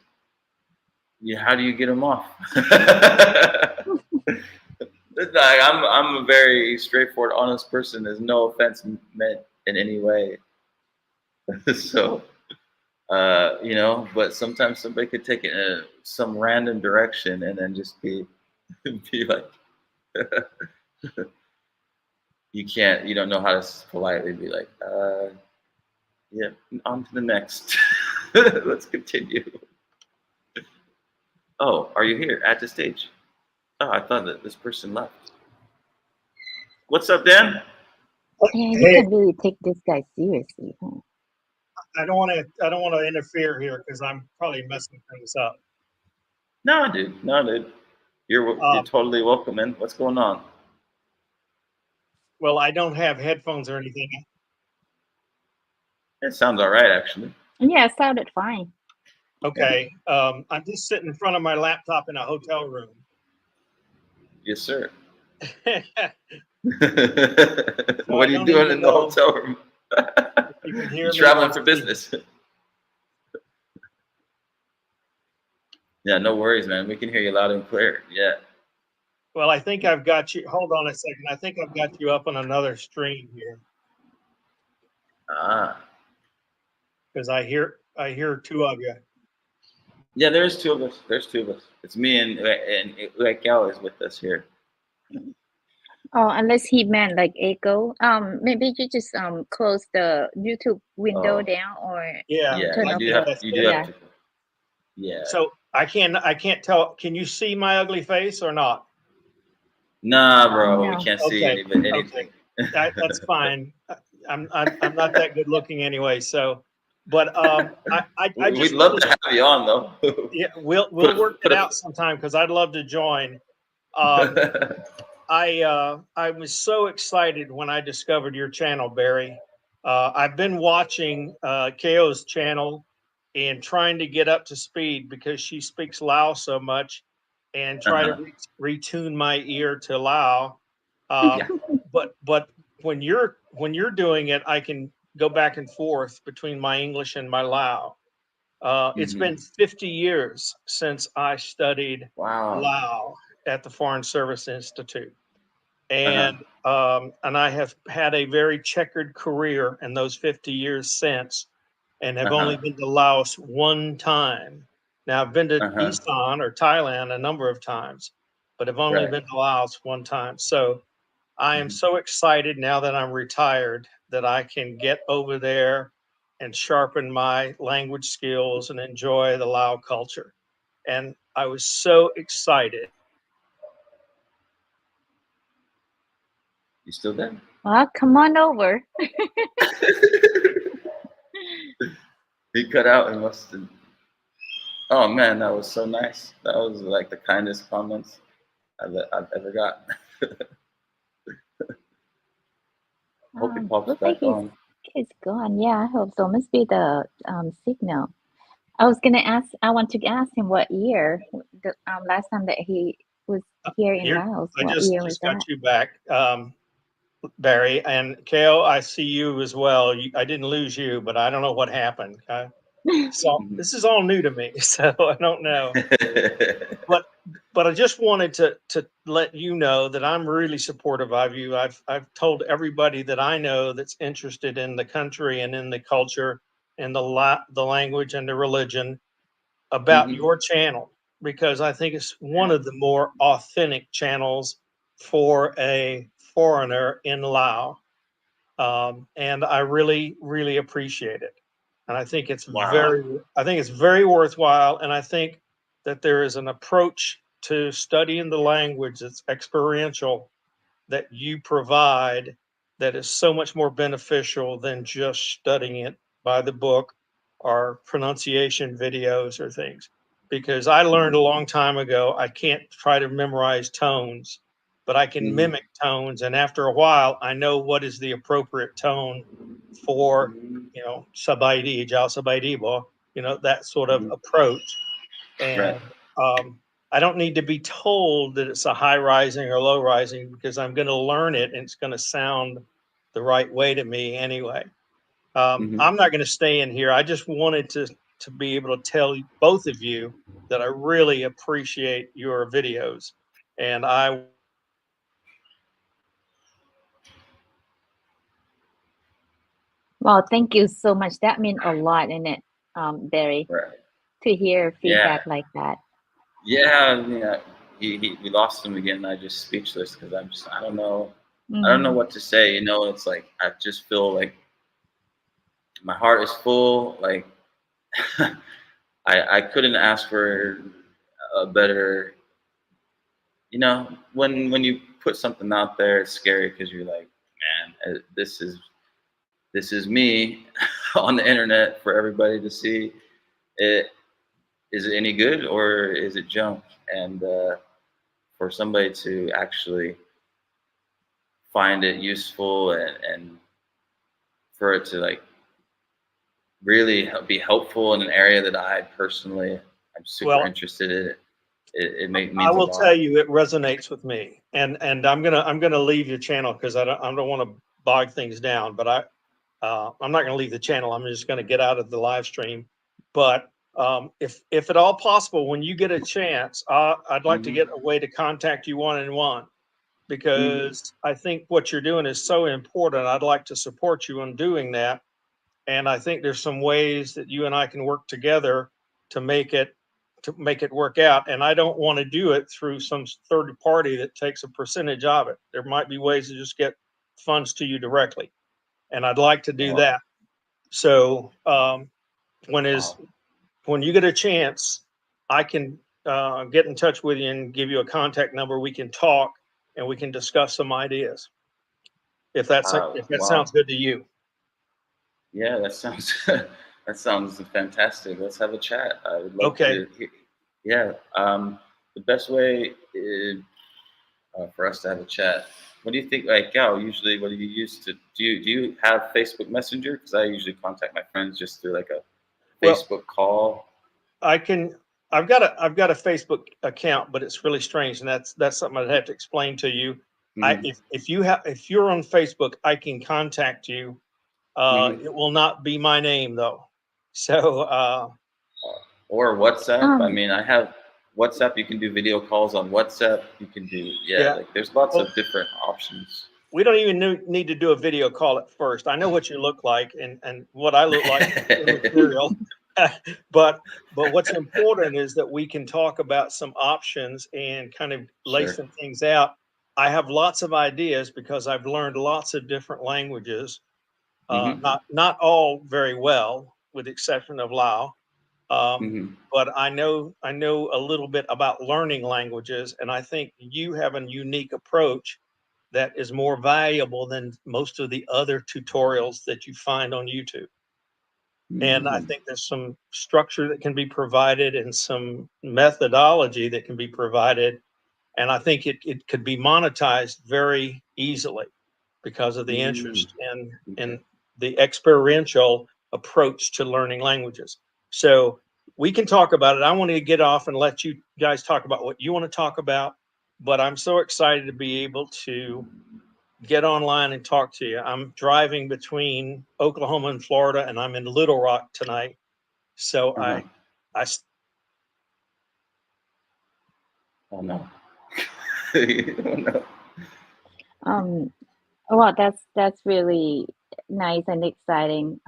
yeah, how do you get them off? Like, I'm a very straightforward, honest person. There's no offense meant in any way. So you know, but sometimes somebody could take it in some random direction and then just be like, you don't know how to politely be like, yeah, on to the next. Let's continue. Oh, are you here at the stage? Oh, I thought that this person left. What's up, Dan? Yeah, you Hey, can really take this guy seriously, huh? I don't want to interfere here because I'm probably messing things up. No, dude. No, dude. You're Um, totally welcome, man. What's going on? well, I don't have headphones or anything. It sounds all right, actually. Yeah, it sounded fine. Okay. I'm just sitting in front of my laptop in a hotel room. Yes, sir. So What I are you don't doing even in the know hotel room? if you can You hear me traveling or for see. business? Yeah, no worries, man. We can hear you loud and clear. Yeah. Well, I think I've got you. Hold on a second. I think I've got you up on another stream here Ah. because I hear I hear two of you. Yeah, there's two of us. There's two of us. It's me and Raquel is with us here. Oh, unless he meant like echo. Maybe you just close the YouTube window Oh, down or Yeah, yeah, turn I off think your that's you do better. have yeah. to. Yeah. So I can't tell. Can you see my ugly face or not? Nah, bro, we No. can't see Okay, anything. okay, that's fine. I'm not that good looking anyway. So, but I We'd just love wanted to to. have you on though. Yeah, we'll put work put it out sometime because I'd love to join. Um, I was so excited when I discovered your channel, Barry. I've been watching KO's channel and trying to get up to speed because she speaks Lao so much, and try to uh-huh. retune my ear to Lao. Yeah. But when you're doing it, I can go back and forth between my English and my Lao. It's Hmm. been 50 years since I studied Wow. Lao at the Foreign Service Institute. Uh-huh. And I have had a very checkered career in those 50 years since, and have only Uh-huh. been to Laos one time. Now I've been to Uh-huh. Isan or Thailand a number of times, but have only Right. been to Laos one time. So I am Hmm. so excited now that I'm retired that I can get over there and sharpen my language skills and enjoy the Lao culture. And I was so excited. You still there? Well, come on over. He cut out and must have. Oh man, that was so nice. That was like the kindest comments I've ever got. Hope he pops Looks like back on. he's gone. Yeah, I hope so. Must be the signal. I want to ask him what year the last time that he was here in Here, Laos. I What just year was just got that? you back, Barry, and KO. I see you as well. I didn't lose you, but I don't know what happened. So Mhm. this is all new to me, so I don't know. But I just wanted to let you know that I'm really supportive of you. I've told everybody that I know that's interested in the country and in the culture and the language and the religion about Mhm. your channel, because I think it's one of the more authentic channels for a foreigner in Laos. And I really, really appreciate it. And Wow. I think it's very worthwhile. And I think that there is an approach to studying the language that's experiential that you provide that is so much more beneficial than just studying it by the book or pronunciation videos or things. Because I learned a long time ago, I can't try to memorize tones, but I can Mhm. mimic tones. And after a while, I know what is the appropriate tone for, Mhm. sabaidi, jao sabaidi bo, that sort of Mhm. approach. Right. And I don't need to be told that it's a high rising or low rising because I'm going to learn it and it's going to sound the right way to me anyway. Mhm. I'm not going to stay in here. I just wanted to be able to tell both of you that I really appreciate your videos, and I Well, thank you so much. That means a lot in it, Barry, Right. to hear Yeah. feedback like that. Yeah. Yeah. We lost him again. I just speechless because I don't know. I don't know Mm-hmm. what to say. It's like I just feel like my heart is full. Like I couldn't ask for a better. When you put something out there, it's scary because you're like, man, this is me on the internet for everybody to see. It is it any good or is it junk? And for somebody to actually find it useful and for it to like really be helpful in an area that I personally am super well, interested in, I means a will tell lot. you it resonates with me, and I'm gonna leave your channel because I don't want to bog things down, but I'm not going to leave the channel. I'm just going to get out of the live stream. But if at all possible, when you get a chance, I'd like to Hmm. get a way to contact you one on one Hmm. because I think what you're doing is so important. I'd like to support you in doing that. And I think there's some ways that you and I can work together to make it work out. And I don't want to do it through some third party that takes a percentage of it. There might be ways to just get funds to you directly, and I'd like to do Wow. that. So when Wow. you get a chance, I can get in touch with you and give you a contact number. We can talk and we can discuss some ideas. If that Wow. sounds good to you. Yeah, that sounds that sounds fantastic. Let's have a chat. I would love Okay. to. Yeah. The best way for us to have a chat. What do you think? Like, Gal, usually, what do you use to do? You have Facebook Messenger? Because I usually contact my friends just through like a Well, Facebook call. I've got a Facebook account, but it's really strange, and that's something I'd have to explain to you. Mhm. If you're on Facebook, I can contact you. Mhm. It will not be my name though. So Or WhatsApp. I Um, mean, I have WhatsApp. You can do video calls on WhatsApp. You can do, yeah, yeah. like there's lots Well, of different options. we don't even need to do a video call at first. I know what you look like and what I look like in material. but what's important is that we can talk about some options and kind of lay Sure. some things out. I have lots of ideas because I've learned lots of different languages. Hmm. Not all very well, with the exception of Lao. Hmm. But I know a little bit about learning languages, and I think you have a unique approach that is more valuable than most of the other tutorials that you find on YouTube. And I Hmm. think there's some structure that can be provided and some methodology that can be provided. And I think it could be monetized very easily because of the Mm. interest and Okay. the experiential approach to learning languages. So we can talk about it. I want to get off and let you guys talk about what you want to talk about. But I'm so excited to be able to get online and talk to you. I'm driving between Oklahoma and Florida, and I'm in Little Rock tonight. So Uh-huh. I Oh no. Oh no. um, well, that's really nice and exciting.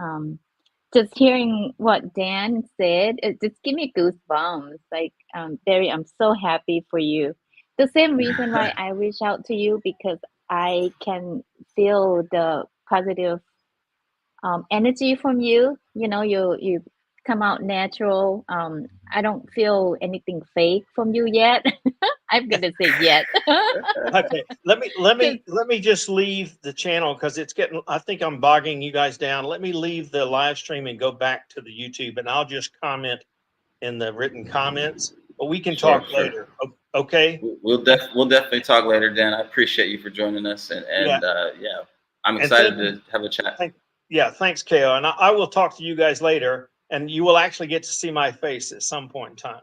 Just hearing what Dan said, it just give me goosebumps. Like, Barry, I'm so happy for you. The same reason why I reach out to you because I can feel the positive energy from you. You know, you come out natural. I don't feel anything fake from you yet. I'm gonna say yet. okay. Because Let me just leave the channel because it's getting. I think I'm bogging you guys down. Let me leave the live stream and go back to the YouTube, and I'll just comment in the written comments. But we can Sure, talk sure. later. Okay. We'll definitely talk later, Dan. I appreciate you for joining us, Yeah. and yeah, I'm And excited to have a chat. thanks, Ko. And I will talk to you guys later, and you will actually get to see my face at some point in time.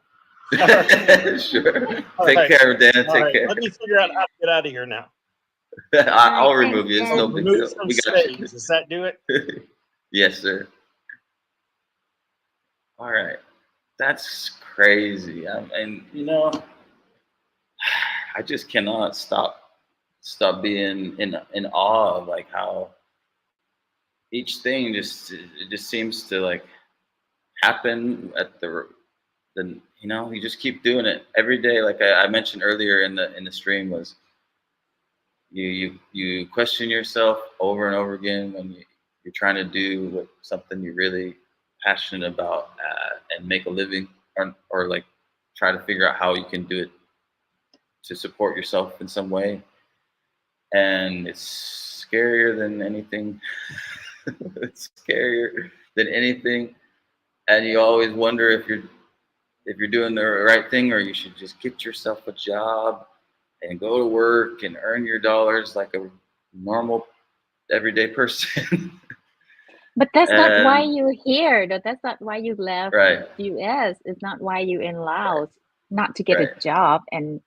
Sure. All Take right. care, Dan. All Take right. care. Let me figure out how to get out of here now. all right, I'll thanks, remove you. It's no Dan. big Remove deal. from We got stage. you. Does that do it? Yes, sir. All right. That's crazy. And I just cannot stop being in awe of like how each thing just seems to like happen at the you just keep doing it every day. Like I mentioned earlier in the stream was you question yourself over and over again when you're trying to do something you're really passionate about and make a living or like try to figure out how you can do it to support yourself in some way, and it's scarier than anything. It's scarier than anything, and you always wonder if you're doing the right thing or you should just get yourself a job and go to work and earn your dollars like a normal everyday person. But that's not why And you're here. Though. That's not why you left right, US. It's not why you're in right, Laos. Not to get a right. job and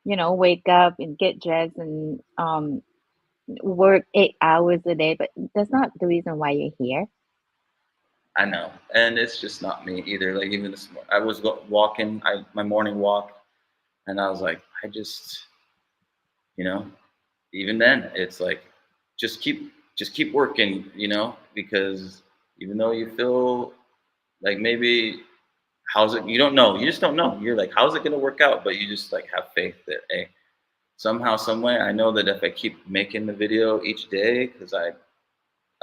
wake up and get dressed and work 8 hours a day. But that's not the reason why you're here. I know, and it's just not me either. Like even this morning, I was walking, my morning walk, and I was like, I just, you know, even then, it's like, just keep working, because even though you feel like maybe how's it, you don't know, you just don't know. You're like, how's it gonna work out? But you just like have faith that hey, somehow, some way, I know that if I keep making the video each day, because I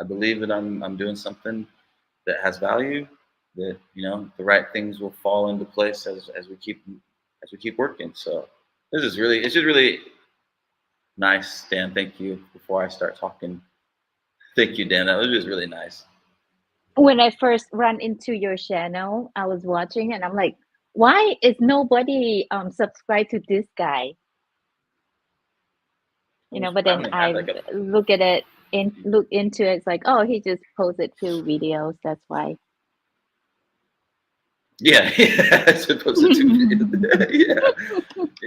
believe that I'm doing something that has value, that the right things will fall into place as we keep working. So it's just really nice, Dan. Thank you. Before I start talking, thank you, Dan. That was just really nice. When I first ran into your channel, I was watching and I'm like, why is nobody subscribed to this guy? But then Finally had I like a look at it and look into it. It's like, oh, he just posted 2 videos. That's why. yeah, yeah, I suppose it's yeah.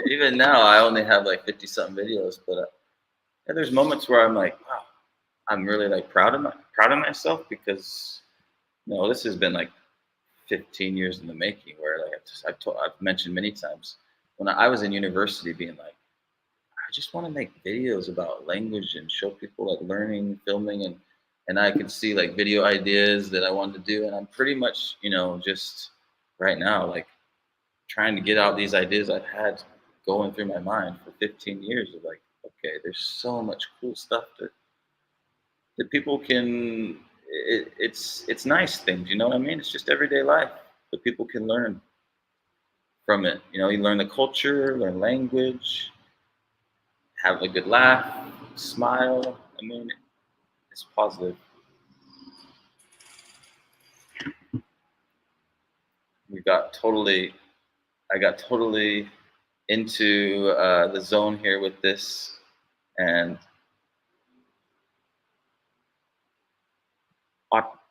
Even now, I only have like 50 something videos, but yeah, there's moments where I'm like, wow, I'm really like proud of myself because this has been like 15 years in the making. Where like I've mentioned many times when I was in university, being like, I just want to make videos about language and show people like learning, filming, and I could see like video ideas that I wanted to do, and I'm pretty much just right now like trying to get out these ideas I've had going through my mind for 15 years of like, okay, there's so much cool stuff that people can. It's nice things, you know what I mean? It's just everyday life that people can learn from it. You learn the culture, learn language, have a good laugh, smile. I mean, it's positive. We got totally, I got totally into the zone here with this, and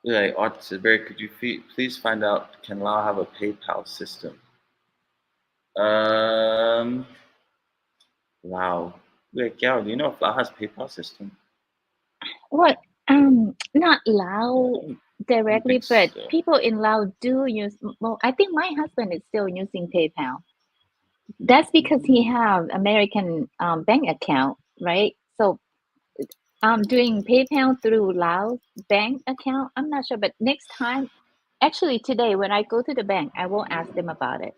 Barry, could you please find out, can Lao have a PayPal system? Um, Lao. Wait, Gao, do you know if Lao has PayPal system? What? Not Lao I don't directly, think but so. people in Lao do use. Well, I think my husband is still using PayPal. That's because he have American bank account, right? So doing PayPal through Laos bank account. I'm not sure, but next time, actually today when I go to the bank, I will ask them about it.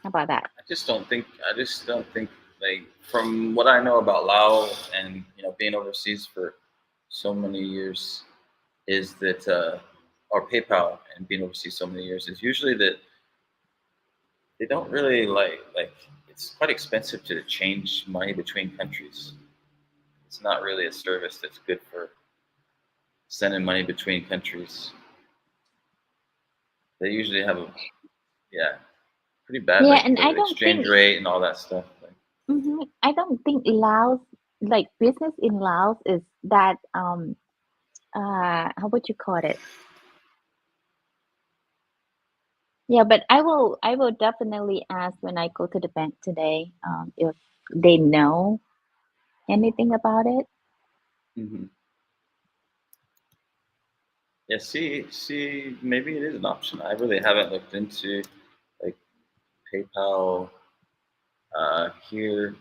How about that? I just don't think. Like from what I know about Lao and being overseas for so many years is that or PayPal and being overseas so many years is usually that they don't really like it's quite expensive to change money between countries. It's not really a service that's good for sending money between countries. They usually have a yeah pretty bad Yeah, like and the exchange rate and all that stuff. Like, I don't think Laos, like business in Laos, is that how would you call it? Yeah, but I will definitely ask when I go to the bank today, if they know anything about it. mhm. Yeah, see, maybe it is an option. I really haven't looked into like PayPal here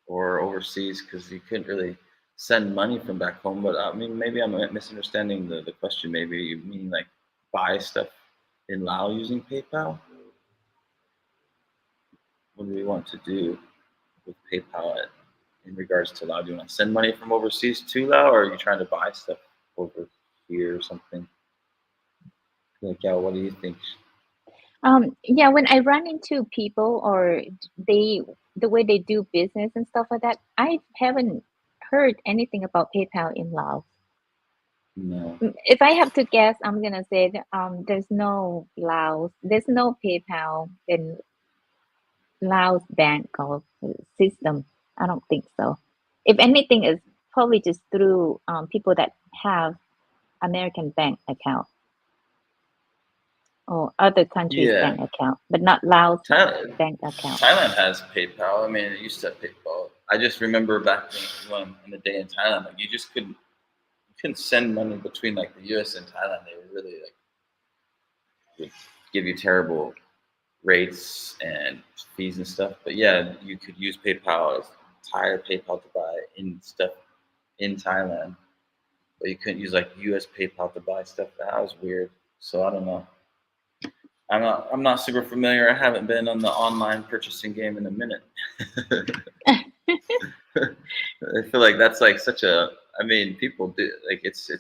or overseas because you couldn't really send money from back home. But I mean, maybe I'm misunderstanding the question. Maybe you mean like buy stuff in Lao using PayPal. What do we want to do with PayPal in regards to Lao? Do you want to send money from overseas to Lao, or are you trying to buy stuff over here or something? Like, yeah, what do you think? Yeah, when I run into people or they the way they do business and stuff like that, I haven't heard anything about PayPal in Laos. No. If I have to guess, I'm gonna say that, there's no Laos, there's no PayPal in Laos bank or system. I don't think so. If anything, it's probably just through people that have American bank account or other countries' Yeah, bank account, but not Laos Thailand, bank account. Thailand has PayPal. I mean, it used to have PayPal. I just remember back when in the day in Thailand, like you couldn't send money between like the U.S. and Thailand. They were really like would give you terrible rates and fees and stuff. But yeah, you could use PayPal as Thai PayPal to buy in stuff in Thailand. but you couldn't use like US PayPal to buy stuff. That was weird. So I don't know. I'm not super familiar. I haven't been on the online purchasing game in a minute. I feel like that's like such a. I mean, people do like it's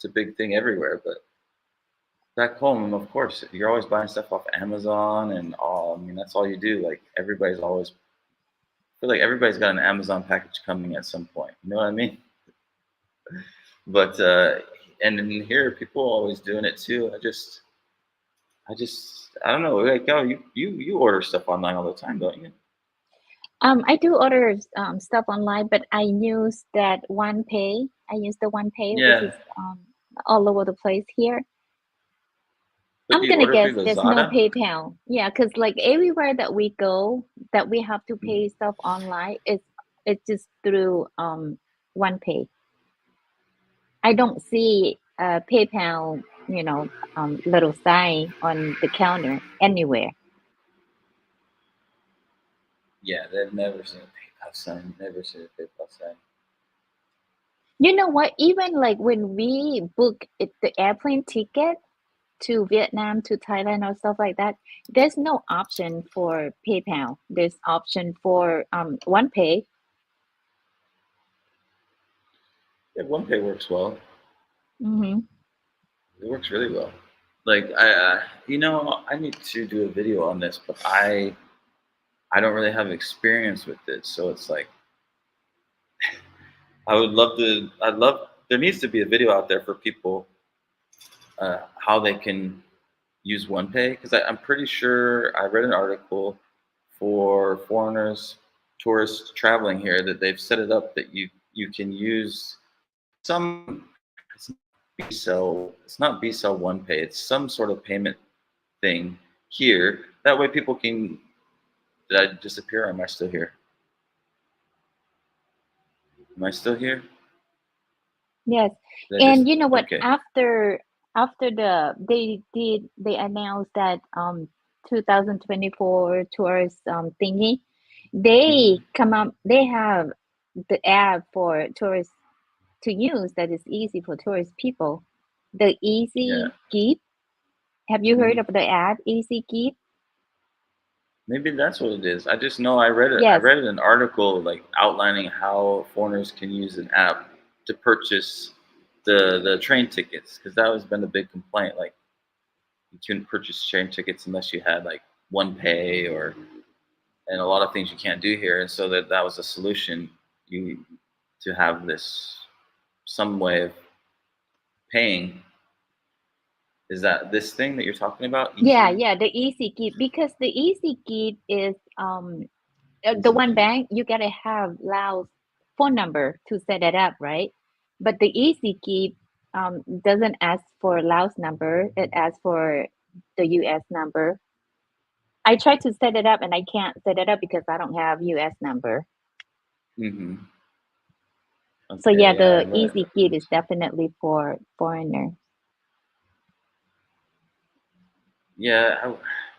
a big thing everywhere. But back home, of course, you're always buying stuff off Amazon and all. I mean, that's all you do. Like everybody's always. I feel like everybody's got an Amazon package coming at some point. You know what I mean? But and in here, people are always doing it too. I don't know. Like, oh, you order stuff online all the time, don't you? I do order stuff online, but I use that one pay. I use the one pay, which Yeah. is all over the place here. But I'm do you gonna order guess through there's no Lazada? PayPal. Yeah, because like everywhere that we go, that we have to Mhm. pay stuff online, it's just through one pay. I don't see PayPal, little sign on the counter anywhere. Yeah, they've never seen a PayPal sign. Never seen a PayPal sign. You know what? Even like when we book the airplane ticket to Vietnam, to Thailand, or stuff like that, there's no option for PayPal. There's option for OnePay. Yeah, OnePay works well. Mm-hmm. It works really well. Like I need to do a video on this, but I don't really have experience with it, so it's like I would love to. I'd love. There needs to be a video out there for people how they can use OnePay because I'm pretty sure I read an article for foreigners, tourists traveling here that they've set it up that you can use some. It's not B-Cell. It's not B-Cell OnePay. It's some sort of payment thing here. That way, people can. Did I disappear? Or am I still here? Am I still here? Yes. Did I just? And you know what? Okay. After they announced that 2024 tourist thingy, they Hmm. come up they have the app for tourists to use that is easy for tourist people. The Yeah. Easy Keep. Have you heard Hmm. of the app Easy Keep? Maybe that's what it is. I just know I read it. I Yes. read an article like outlining how foreigners can use an app to purchase the train tickets because that has been a big complaint. Like you couldn't purchase train tickets unless you had like one pay or and a lot of things you can't do here. And so that was a solution you to have this some way of paying. Is that this thing that you're talking about? Yeah, Easy yeah, the Easy Keep, because the Easy Keep is the Easy one Key. bank you gotta have Laos phone number to set it up, right? But the Easy Keep doesn't ask for Laos number; it asks for the US number. I tried to set it up and I can't set it up because I don't have US number. Mm-hmm. So yeah, Okay, yeah, I the read. Easy Keep is definitely for foreigners. Yeah,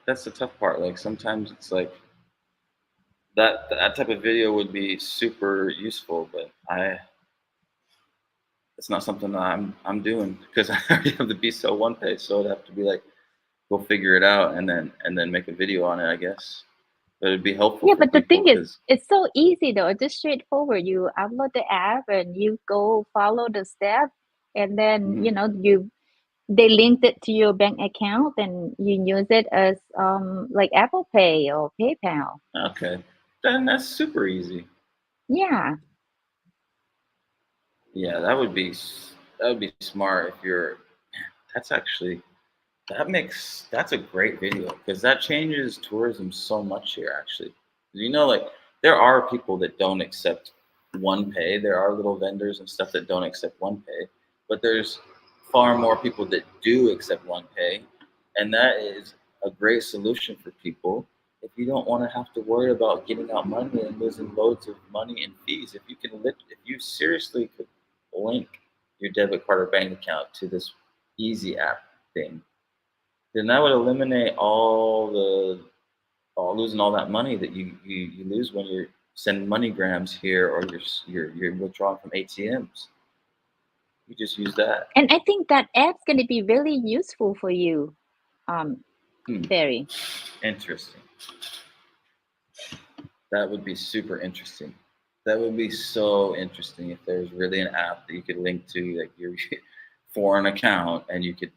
that's the tough part. Like sometimes it's like that type of video would be super useful, but it's not something that I'm doing because I already have the B cell one page, so it'd have to be like go figure it out and then make a video on it, I guess. But it'd be helpful Yeah, for but the people thing is, because it's so easy though. It's just straightforward. You upload the app and you go follow the step, and then mhm. they linked it to your bank account, and you use it as like Apple Pay or PayPal. Okay, then that's super easy. Yeah. Yeah, that would be smart if you're. That's actually that's a great video because that changes tourism so much here. Actually, like there are people that don't accept one pay. There are little vendors and stuff that don't accept one pay, but there's far more people that do accept one pay, and that is a great solution for people if you don't want to have to worry about getting out money and losing loads of money in fees. If you seriously could link your debit card or bank account to this easy app thing, then that would eliminate all losing all that money that you lose when you're sending money grams here or you're withdrawing from ATMs. You just use that. And I think that app's going to be really useful for you, Barry. Interesting. That would be super interesting. That would be so interesting if there was really an app that you could link to, like your foreign account, and you could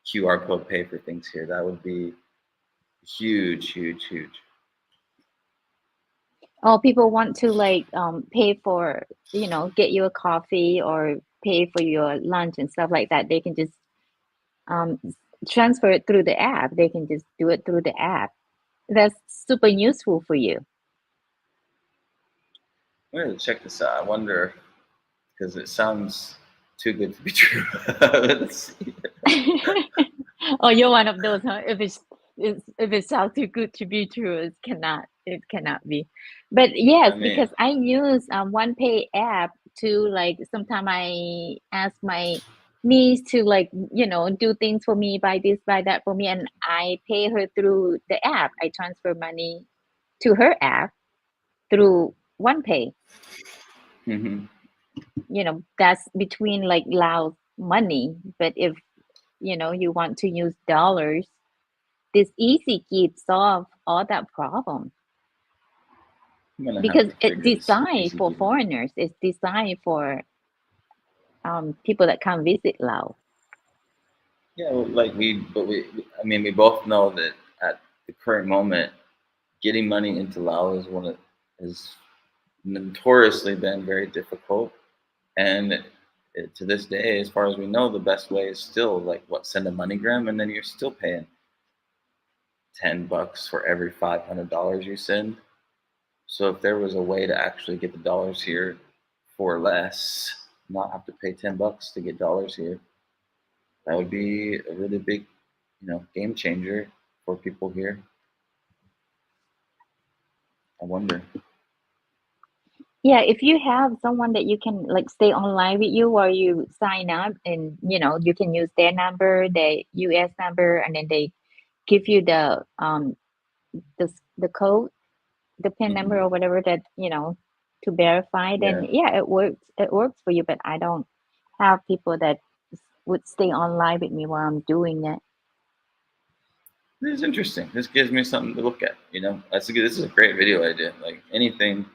QR code pay for things here. That would be huge, huge, huge. Or people want to like pay for, get you a coffee or pay for your lunch and stuff like that. They can just um, transfer it through the app. They can just do it through the app. That's super useful for you. I'm gonna check this out. I wonder, because it sounds too good to be true. Let's see. Oh, you're one of those, huh? If it sounds too good to be true, it cannot be. But yes, I mean, because I use OnePay app to like sometimes I ask my niece to like do things for me, buy this, buy that for me, and I pay her through the app. I transfer money to her app through OnePay. mhm. That's between like Laos money. But if you want to use dollars, this easy keep solve all that problem I'm gonna have because to it's figure this designed easy for gig out. foreigners. It's designed for people that come visit Laos. Yeah, well, I mean, we both know that at the current moment, getting money into Laos has notoriously been very difficult, and to this day, as far as we know, the best way is still like what, send a MoneyGram, and then you're still paying $10 for every $500 you send. So if there was a way to actually get the dollars here for less, not have to pay $10 to get dollars here, that would be a really big, game changer for people here. I wonder. Yeah, if you have someone that you can like stay online with you while you sign up, and you can use their number, their US number, and then they give you the code, the PIN Hmm. number or whatever that to verify, then Yeah, yeah, it works for you. But I don't have people that would stay online with me while I'm doing it. this is interesting. This gives me something to look at. This is a great video idea. Like anything,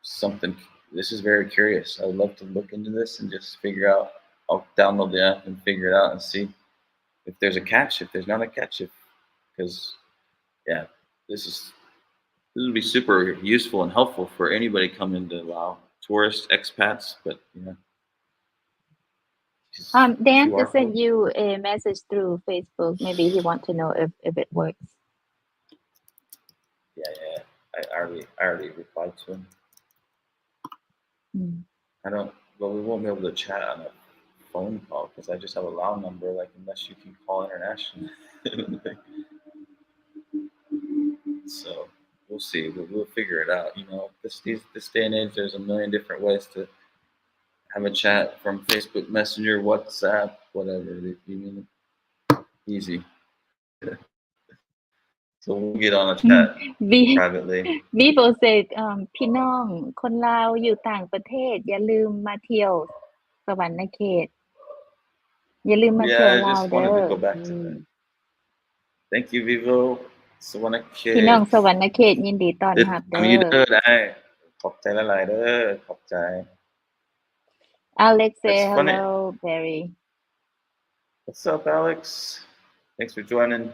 something. This is very curious. I would love to look into this and just figure out. I'll download the app and figure it out and see if there's a catch, if there's not a catch, because yeah, this would be super useful and helpful for anybody coming to Lao, tourists, expats, but just Dan QR just sent code. you a message through Facebook. Maybe he want to know if it works. Yeah, yeah. I already replied to him. Mm. I don't, but we won't be able to chat on a phone call because I just have a Lao number. Like unless you can call international. So we'll see. We'll figure it out. This day and age, there's a million different ways to have a chat from Facebook Messenger, WhatsApp, whatever. You mean easy. So we'll get on a chat V privately. Vivo said พี่น้องคนลาวอยู่ต่างประเทศอย่าลืมมาเที่ยวสวรรณเขตอย่าลืมมาเที่ยว Yeah, I ลาว just เด้ wanted อ to go back to that. Thank you, Vivo. สวรรณเข พี่น้อง ต สวรรณเขตยินดีต้อน ติด รับ ตาม เด้ ยู อ เดอร์ได้ขอบใจหลายๆเด้อขอบใจ Alex say It's funny. hello Barry What's up, Alex? Thanks for joining.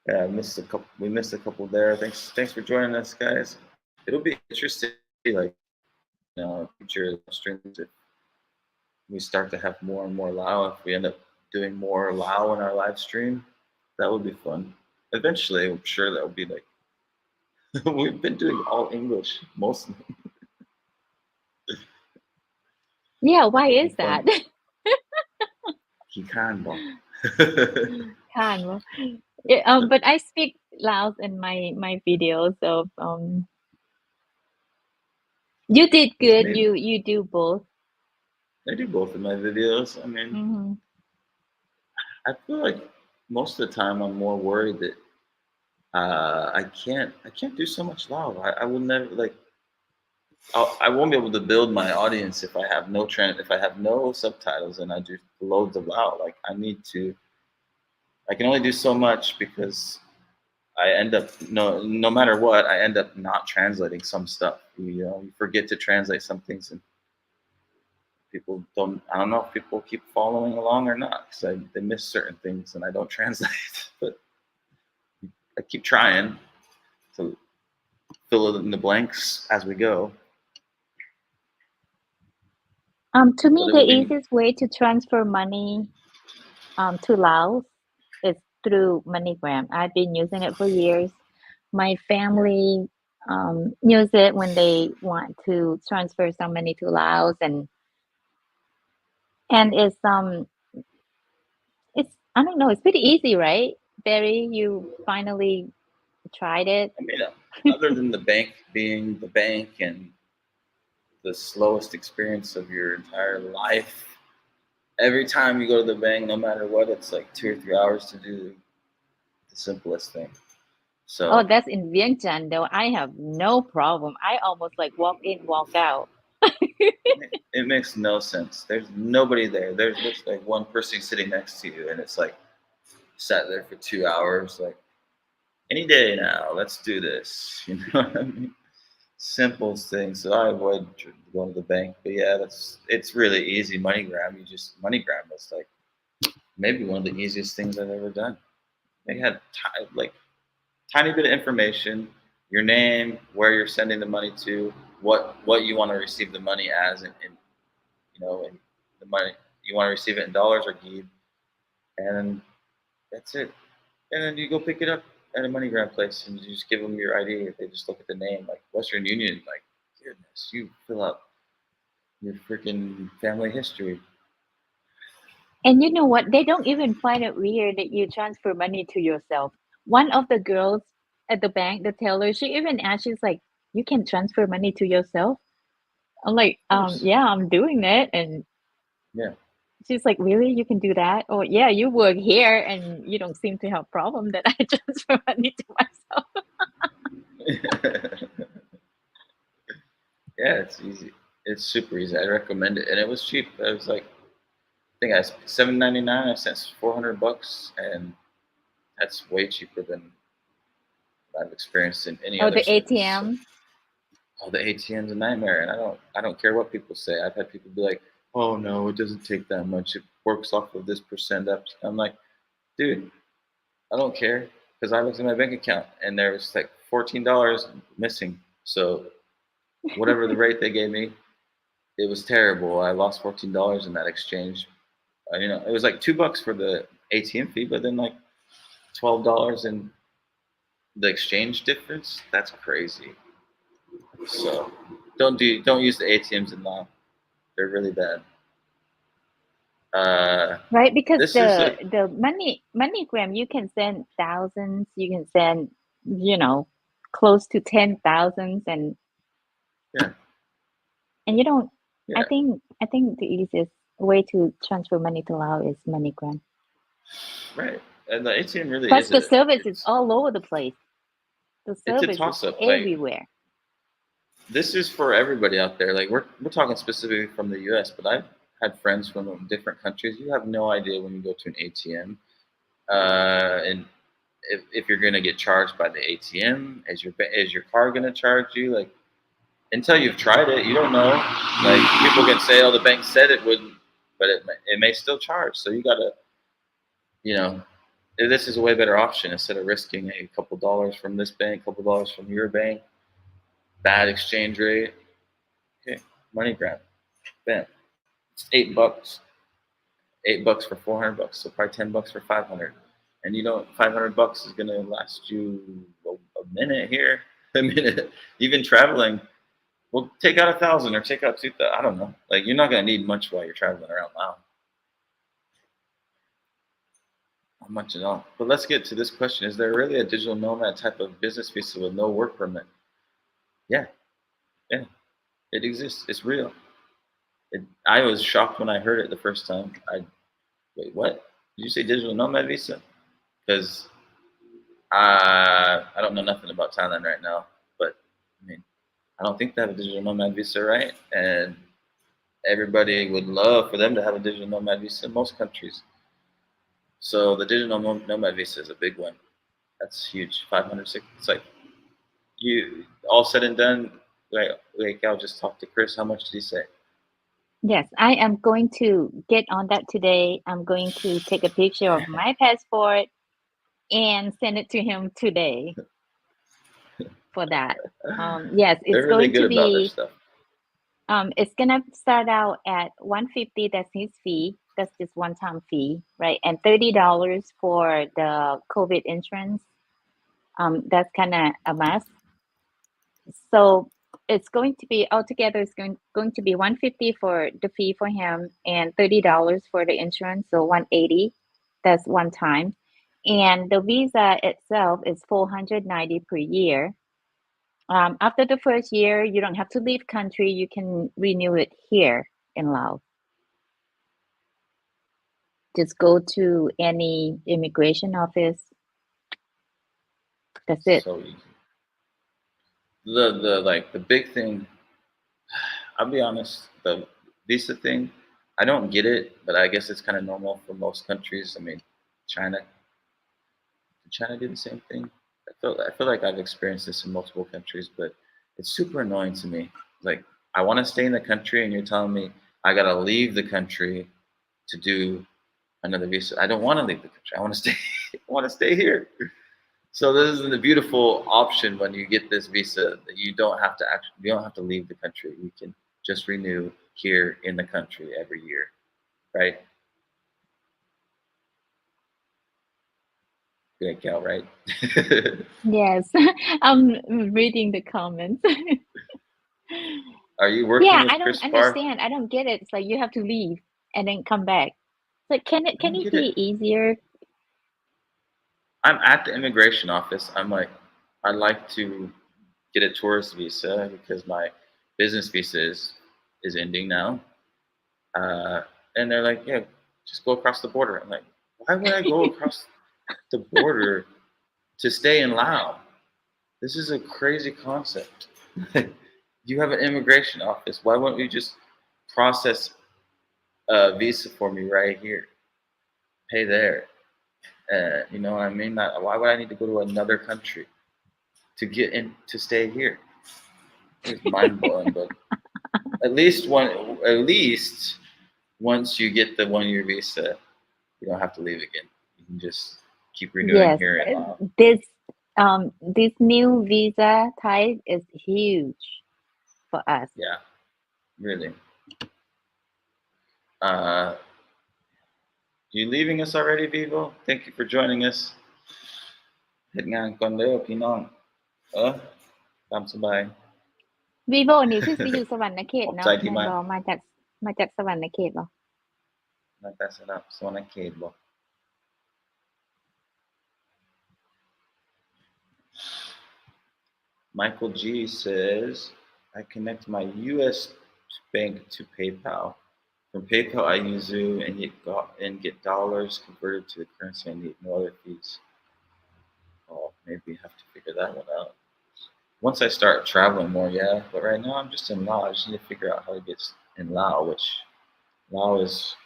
Yeah, we missed a couple there. Thanks for joining us, guys. It'll be interesting, like future streams if we start to have more and more Lao. If we end up doing more Lao in our live stream, that would be fun. Eventually, I'm sure that would be like we've been doing all English mostly. yeah why It'd be is that fun. He can, but can't well, but I speak Laos in my videos, so you did good. maybe You do both. I do both of my videos. I mean, Mm-hmm. I feel like most of the time I'm more worried that I can't do so much Lao. I will never like I won't be able to build my audience if I have no subtitles and I do loads of Lao. Like I can only do so much because I end up no matter what, I end up not translating some stuff. You forget to translate some things, and people don't. I don't know if people keep following along or not because they miss certain things and I don't translate. But I keep trying to fill in the blanks as we go. To me, But it the would be easiest way to transfer money to Laos is through MoneyGram. I've been using it for years. My family use it when they want to transfer some money to Laos, and it's I don't know, it's pretty easy, right? Barry, you finally tried it. I mean, other than the bank being the bank and the slowest experience of your entire life, every time you go to the bank, no matter what, it's like 2 or 3 hours to do the simplest thing. Oh, So that's in Vientiane though. I have no problem. I almost like walk in, walk out. it makes no sense. There's nobody there. There's just like one person sitting next to you, and it's like sat there for 2 hours. Like any day now, let's do this. You know what I mean? Simple things. So I avoid going to the bank. But yeah, it's really easy. MoneyGram is like maybe one of the easiest things I've ever done. They had like tiny bit of information, your name, where you're sending the money to, what you want to receive the money as, and the money you want to receive it in dollars or gib, and that's it. And then you go pick it up at a MoneyGram place, and you just give them your ID. They just look at the name, like Western Union. Like, goodness, you fill out your freaking family history. And you know what? They don't even find it weird that you transfer money to yourself. One of the girls at the bank, the teller, she even asked, she's like, "You can transfer money to yourself?" I'm like, Of course, yeah, I'm doing that. And yeah. she's like, "Really? You can do that?" Oh, yeah, you work here and you don't seem to have problem that I transfer money to myself. Yeah, it's easy. It's super easy. I recommend it, and it was cheap. It was like I think I $7.99. I sent $400, and that's way cheaper than I've experienced in any Oh, other the service. So, ATM. oh, the ATM's a nightmare, and I don't care what people say. I've had people be like, "Oh no, it doesn't take that much. It works off of this percent up." I'm like, dude, I don't care because I looked at my bank account and there was like $14 missing. So whatever the rate they gave me, it was terrible. I lost $14 in that exchange. It was like $2 for the ATM fee, but then like $12 in the exchange difference. That's crazy. So don't use the ATMs in Lao. They're really bad. Right, because This is a the MoneyGram, you can send thousands, you can send, you know, close to 10,000, yeah and you don't. yeah I think the easiest way to transfer money to Laos is MoneyGram. right. And the ATM really Plus, is the a service is it's all over the place. The it's a service is toss up. Like everywhere. this is for everybody out there. Like we're talking specifically from the U.S., but I've had friends from different countries. You have no idea when you go to an ATM, and if you're gonna get charged by the ATM, is your car gonna charge you? Like until you've tried it, you don't know. Like people can say, "Oh, the bank said it wouldn't," but it may still charge. So you gotta, you know, this is a way better option instead of risking a couple dollars from this bank, a couple dollars from your bank, bad exchange rate. Okay, MoneyGram, bam. It's $8. $8 for $400, so probably $10 for 500. And 500 bucks is gonna last you a minute here, a minute. Even traveling, well, take out 1,000 or take out 2,000. I don't know. Like you're not gonna need much while you're traveling around now. Not much at all. But let's get to this question: is there really a digital nomad type of business visa with no work permit? Yeah, yeah, it exists. It's real. I was shocked when I heard it the first time. Wait, what? Did you say digital nomad visa? Because I don't know nothing about Thailand right now, but I mean, I don't think they have a digital nomad visa, right? And everybody would love for them to have a digital nomad visa in most countries. So the digital nomad visa is a big one. That's huge. 506. It's like you all said and done. Like I'll just talk to Chris. How much did he say? Yes, I am going to get on that today. I'm going to take a picture of my passport and send it to him today for that. Yes, They're it's really going good to about their be stuff. it's gonna start out at 150, that's his fee. That's just one-time fee, right? And $30 for the COVID insurance. That's kind of a must. So it's going to be altogether. It's going to be 150 for the fee for him and $30 for the insurance. So 180. That's one time. And the visa itself is 490 per year. After the first year, you don't have to leave country. You can renew it here in Laos. Just go to any immigration office. That's it. So easy. The big thing. I'll be honest. The visa thing, I don't get it, but I guess it's kind of normal for most countries. I mean, China. Did China do the same thing? I feel like I've experienced this in multiple countries, but it's super annoying to me. Like I want to stay in the country, and you're telling me I gotta leave the country to do another visa. I don't want to leave the country. I want to stay. I want to stay here. So this is the beautiful option when you get this visa that you don't have to leave the country. You can just renew here in the country every year, right? Good gal, right? Yes, I'm reading the comments. Are you working Yeah, I with don't Chris Barr? understand. I don't get it. It's like you have to leave and then come back. It's like, I can don't it get it. be easier? I'm at the immigration office. I'm like, I'd like to get a tourist visa because my business visa is ending now. Uh, and they're like, yeah, just go across the border. I'm like, why would I go across the border to stay in Laos? This is a crazy concept. You have an immigration office. Why won't you just process a visa for me right here? Pay there. You know what I mean? Why would I need to go to another country to get in to stay here? It's mind blowing, but at least once you get the 1 year visa, you don't have to leave again. You can just keep renewing Yes, here in Laos. this new visa type is huge for us. Yeah, really. Uh, you leaving us already, Vivo? Thank you for joining us. เฮ็ดงานก่อนเด้อพี่น้องตามสบาย vivo นี่คือสิอยู่สวรรณเข ข ต อบใจ เนาะ ที่ แม่น มา บ่มาจากสวรรณเขตบ่ มาแต่สนับสวนเขตบอก Michael G says, I connect my US bank to PayPal. From PayPal, I use Zoom and get dollars converted to the currency I need. No other fees. Oh, maybe have to figure that one out. Once I start traveling more, yeah. But right now, I'm just in Laos. I just need to figure out how to get in Laos, which Laos is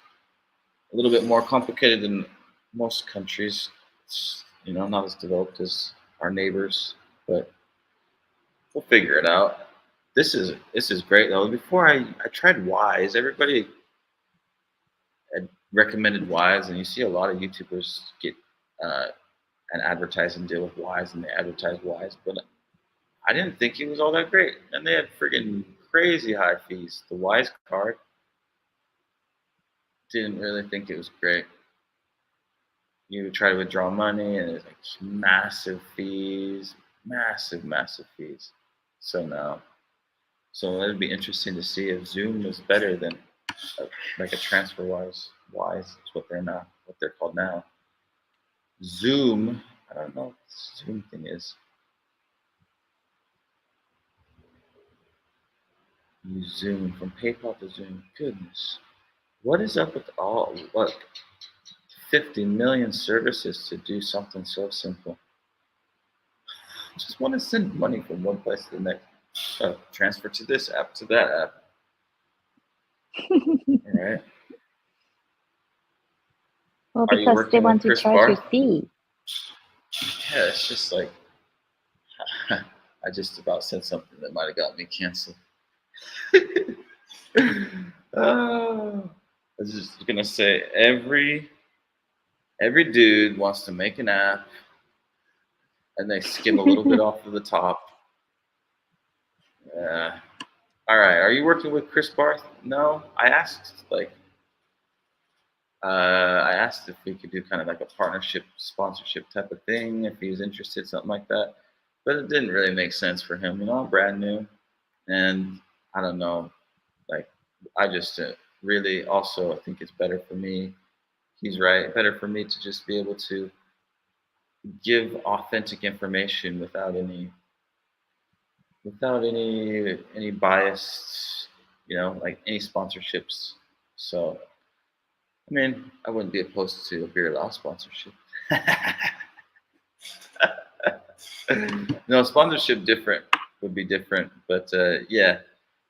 a little bit more complicated than most countries. It's not as developed as our neighbors, but we'll figure it out. This is great though. Before I tried Wise. Everybody had recommended Wise, and you see a lot of YouTubers get an advertising deal with Wise, and they advertise Wise, but I didn't think it was all that great, and they had friggin' crazy high fees. The Wise card, didn't really think it was great. You try to withdraw money, and it's like massive fees, massive fees. So no. So it'd be interesting to see if Zoom was better than like a TransferWise. Wise is what they're called now. Zoom, I don't know what the Zoom thing is. Use Zoom from PayPal to Zoom. Goodness, what is up with all 50 million services to do something so simple? I just want to send money from one place to the next. transfer to this app, to that app. All right. Well, Are you because they working want with to Chris charge you Barth? fee. Yeah, it's just like I just about said something that might have got me canceled. I was just gonna say every dude wants to make an app and they skim a little bit off of the top. Yeah. All right. Are you working with Chris Barth? No. I asked if we could do kind of like a partnership, sponsorship type of thing, if he was interested, something like that. But it didn't really make sense for him. You know, I'm brand new, and I don't know. Like, I just really also I think it's better for me. He's right. Better for me to just be able to give authentic information without any bias, like any sponsorships. So I mean, I wouldn't be opposed to a beer Lao sponsorship. No, sponsorship different would be different, but yeah,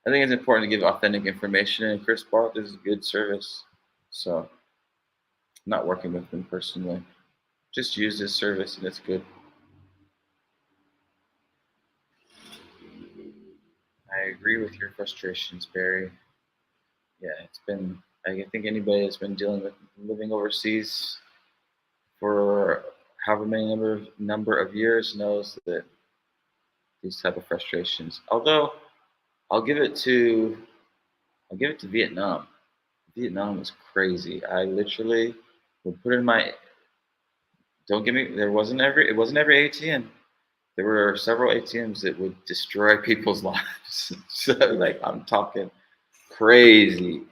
I think it's important to give authentic information, and Chris Barth is a good service. So I'm not working with him personally. Just use his service, and it's good. I agree with your frustrations, Barry. Yeah, it's been. I think anybody that's been dealing with living overseas for however many number of years knows that these type of frustrations. Although I'll give it to I'll give it to Vietnam. Vietnam was crazy. I literally would put in my don't give me it wasn't every ATM. There were several ATMs that would destroy people's lives. So like I'm talking crazy.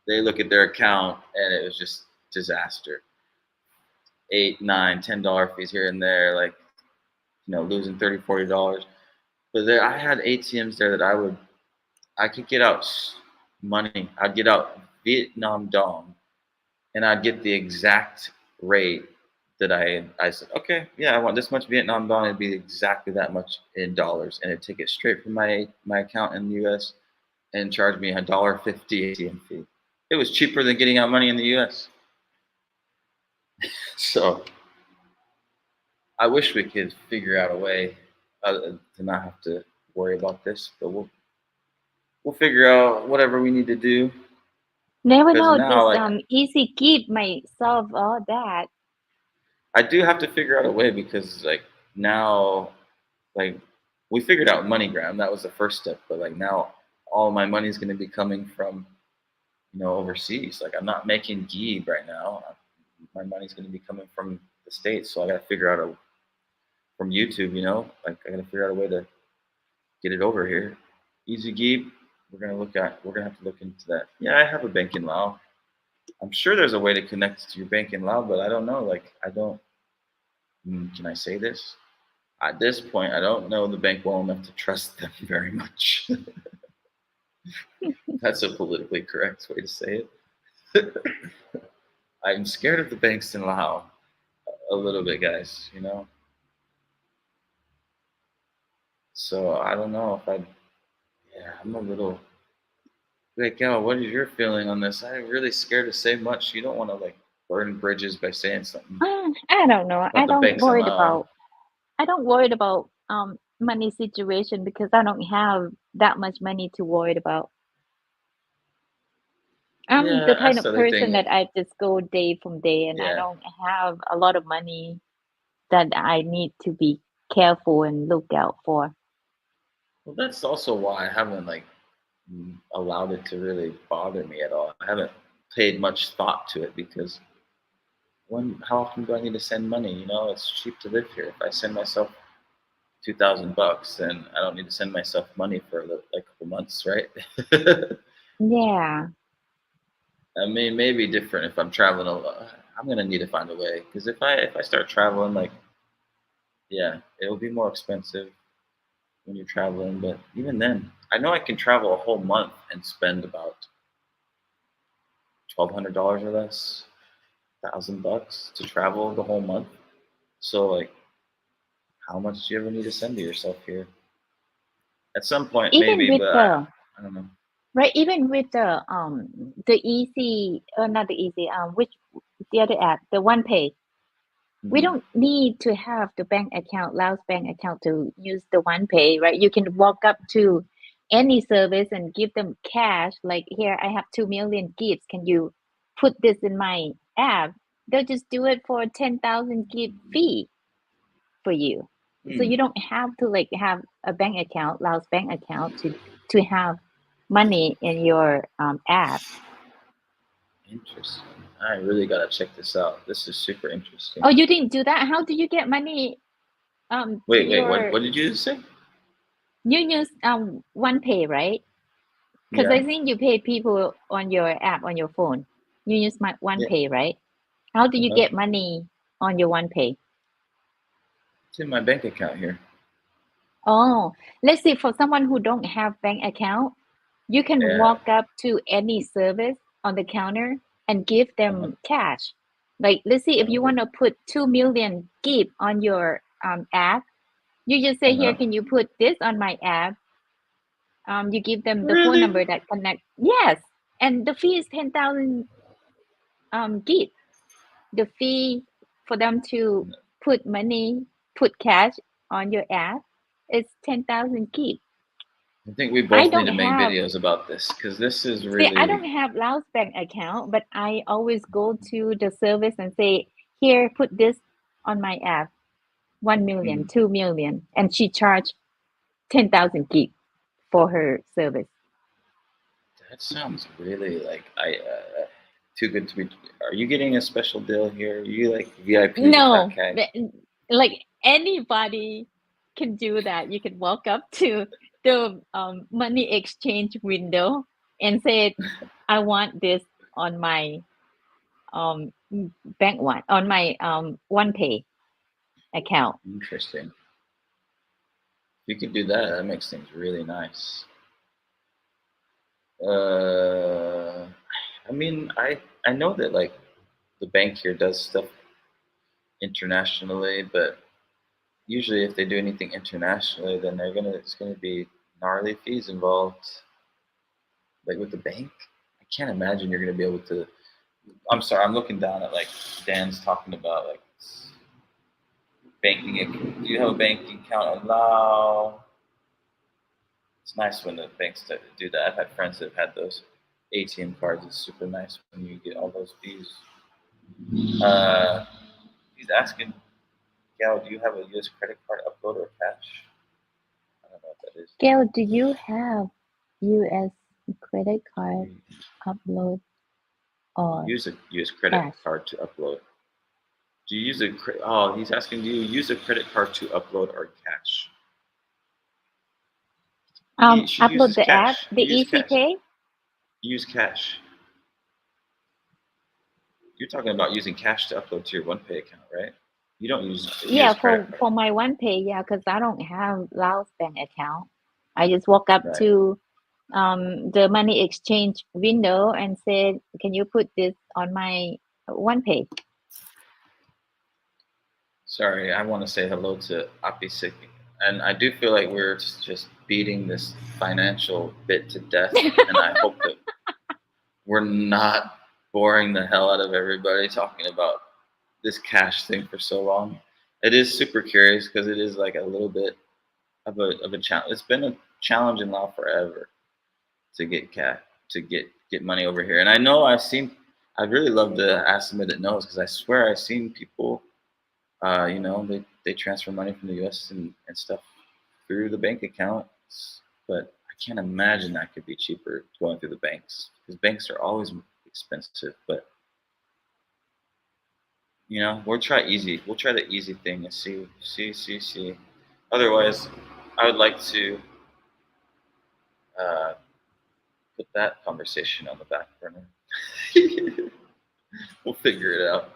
They look at their account and it was just disaster. 8, 9, $10 fees here and there, like losing $30, $40. But there I had ATMs there that I could get out money. I'd get out Vietnam dong, and I'd get the exact rate that I said, okay, yeah, I want this much Vietnam dong. It'd be exactly that much in dollars, and it'd take it straight from my account in the U.S. and charge me $1.50 ATM fee. It was cheaper than getting out money in the U.S. So I wish we could figure out a way to not have to worry about this, but we'll figure out whatever we need to do. Never Because know, this now, like, easy gift might solve all that. I do have to figure out a way because, like, now, like, we figured out MoneyGram. That was the first step. But, like, now all my money is going to be coming from, overseas. Like, I'm not making ghee right now. My money's going to be coming from the States. So I got to figure out from YouTube, like, I got to figure out a way to get it over here. Easy ghee. We're going to have to look into that. Yeah, I have a bank in Laos. I'm sure there's a way to connect to your bank in Laos, but I don't know. Like, I don't. Can I say this? At this point, I don't know the bank well enough to trust them very much. That's a politically correct way to say it. I'm scared of the banks in Laos a little bit, guys. So I don't know if I. Yeah, I'm a little. Like, Gal, what is your feeling on this? I'm really scared to say much. You don't want to like burn bridges by saying something I don't know. about the banks in Laos. I don't worry about money situation because I don't have that much money to worry about. I'm the Yeah, kind that's of the other person thing. that I just go day from day and I Yeah. don't have a lot of money that I need to be careful and look out for. Well, that's also why I haven't like allowed it to really bother me at all. I haven't paid much thought to it because how often do I need to send money? It's cheap to live here. If I send myself $2,000, then I don't need to send myself money for like a couple months, right? Yeah. I mean, maybe different if I'm traveling a lot. I'm gonna need to find a way because if I start traveling, like, yeah, it'll be more expensive when you're traveling. But even then, I know I can travel a whole month and spend about $1,200 or less, $1,000 to travel the whole month. So like, how much do you ever need to send to yourself here? At some point, Even maybe, with but the I don't know. right, even with the easy, not the easy, which the other app, the one pay. We Mhm. don't need to have the bank account, Laos bank account to use the one pay, right? You can walk up to any service and give them cash. Like, here, I have 2 million gifts. Can you put this in my app? They'll just do it for 10,000 gift fee for you. So Hmm. you don't have to like have a bank account, Laos bank account to have money in your app. Interesting. I really gotta check this out. This is super interesting. Oh, you didn't do that? How do you get money to Wait, your what did you just say? you use one pay, right? Because Yeah, I think you pay people on your app on your phone. You use my one yeah. pay, right? How do you Uh-huh. get money on your one pay? It's in my bank account here. Oh, let's say for someone who don't have bank account, you can Yeah. walk up to any service on the counter and give Uh-huh. them cash. Like, let's say if you Oh. want to put 2 million gift on your app, you just say, here, Uh-huh. can you put this on my app? You give them the phone Really? number that connect. Yes, and the fee is 10,000 gift. The fee for them to put money, put cash on your app is 10,000 gift. I think we I both need don't to make have videos about this because this is See, I don't really. have Laos bank account, but I always go to the service and say, here, put this on my app, 1 million, Mhm. 2 million, and she charged 10,000 gig for her service. That sounds really like too good to be. Are you getting a special deal here? Are you like VIP to No, Packag? like anybody can do that. You can walk up to the money exchange window and say, I want this on my um bank one, on my one pay account. Interesting. If you could do that, that makes things really nice. Uh, I mean, I know that like the bank here does stuff internationally, but usually if they do anything internationally, then it's gonna be gnarly fees involved. Like with the bank, I can't imagine you're gonna be able to. I'm sorry, I'm looking down at like Dan's talking about like banking. Do you have a banking account in Lao? It's nice when the banks do that. I've had friends that have had those ATM cards. It's super nice when you get all those fees. Uh, he's asking, Gal, do you have a US credit card upload or cash? I don't know what that is. Gail, do you have US credit card upload or Use a US credit cash? card to upload. Do you use oh, he's asking, do you use a credit card to upload or cash? She Upload uses the app, cash. the You use easy cash. pay. Use cash. You're talking about using cash to upload to your OnePay account, right? You don't use Yeah, credit card, for my one pay, yeah, because I don't have Laos bank account. I just walk up right? to the money exchange window and said, can you put this on my one pay? Sorry, I want to say hello to Apisik, and I do feel like we're just beating this financial bit to death, and I hope that we're not boring the hell out of everybody talking about this cash thing for so long. It is super curious because it is like a little bit of a challenge. It's been a challenge in law forever to get get money over here. And I know I've seen. I'd really love to ask somebody that knows because I swear I've seen people. They transfer money from the U.S. and stuff through the bank accounts, but I can't imagine that could be cheaper going through the banks because banks are always expensive. But we'll try easy. We'll try the easy thing and see. Otherwise, I would like to uh, put that conversation on the back burner. We'll figure it out,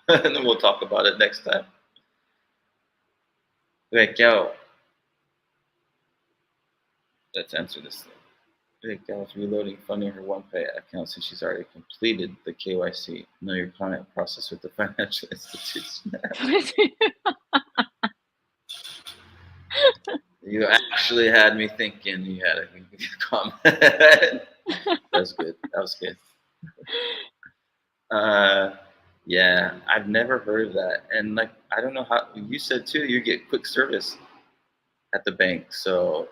and then we'll talk about it next time. Okay, Gal, let's answer this thing. Okay, Gal's reloading funding her OnePay account since she's already completed the KYC. Know your client process with the financial institution. You actually had me thinking. You had a comment. That's good. That was good. Uh, yeah, I've never heard of that. And like, I don't know how you said too. You get quick service at the bank, so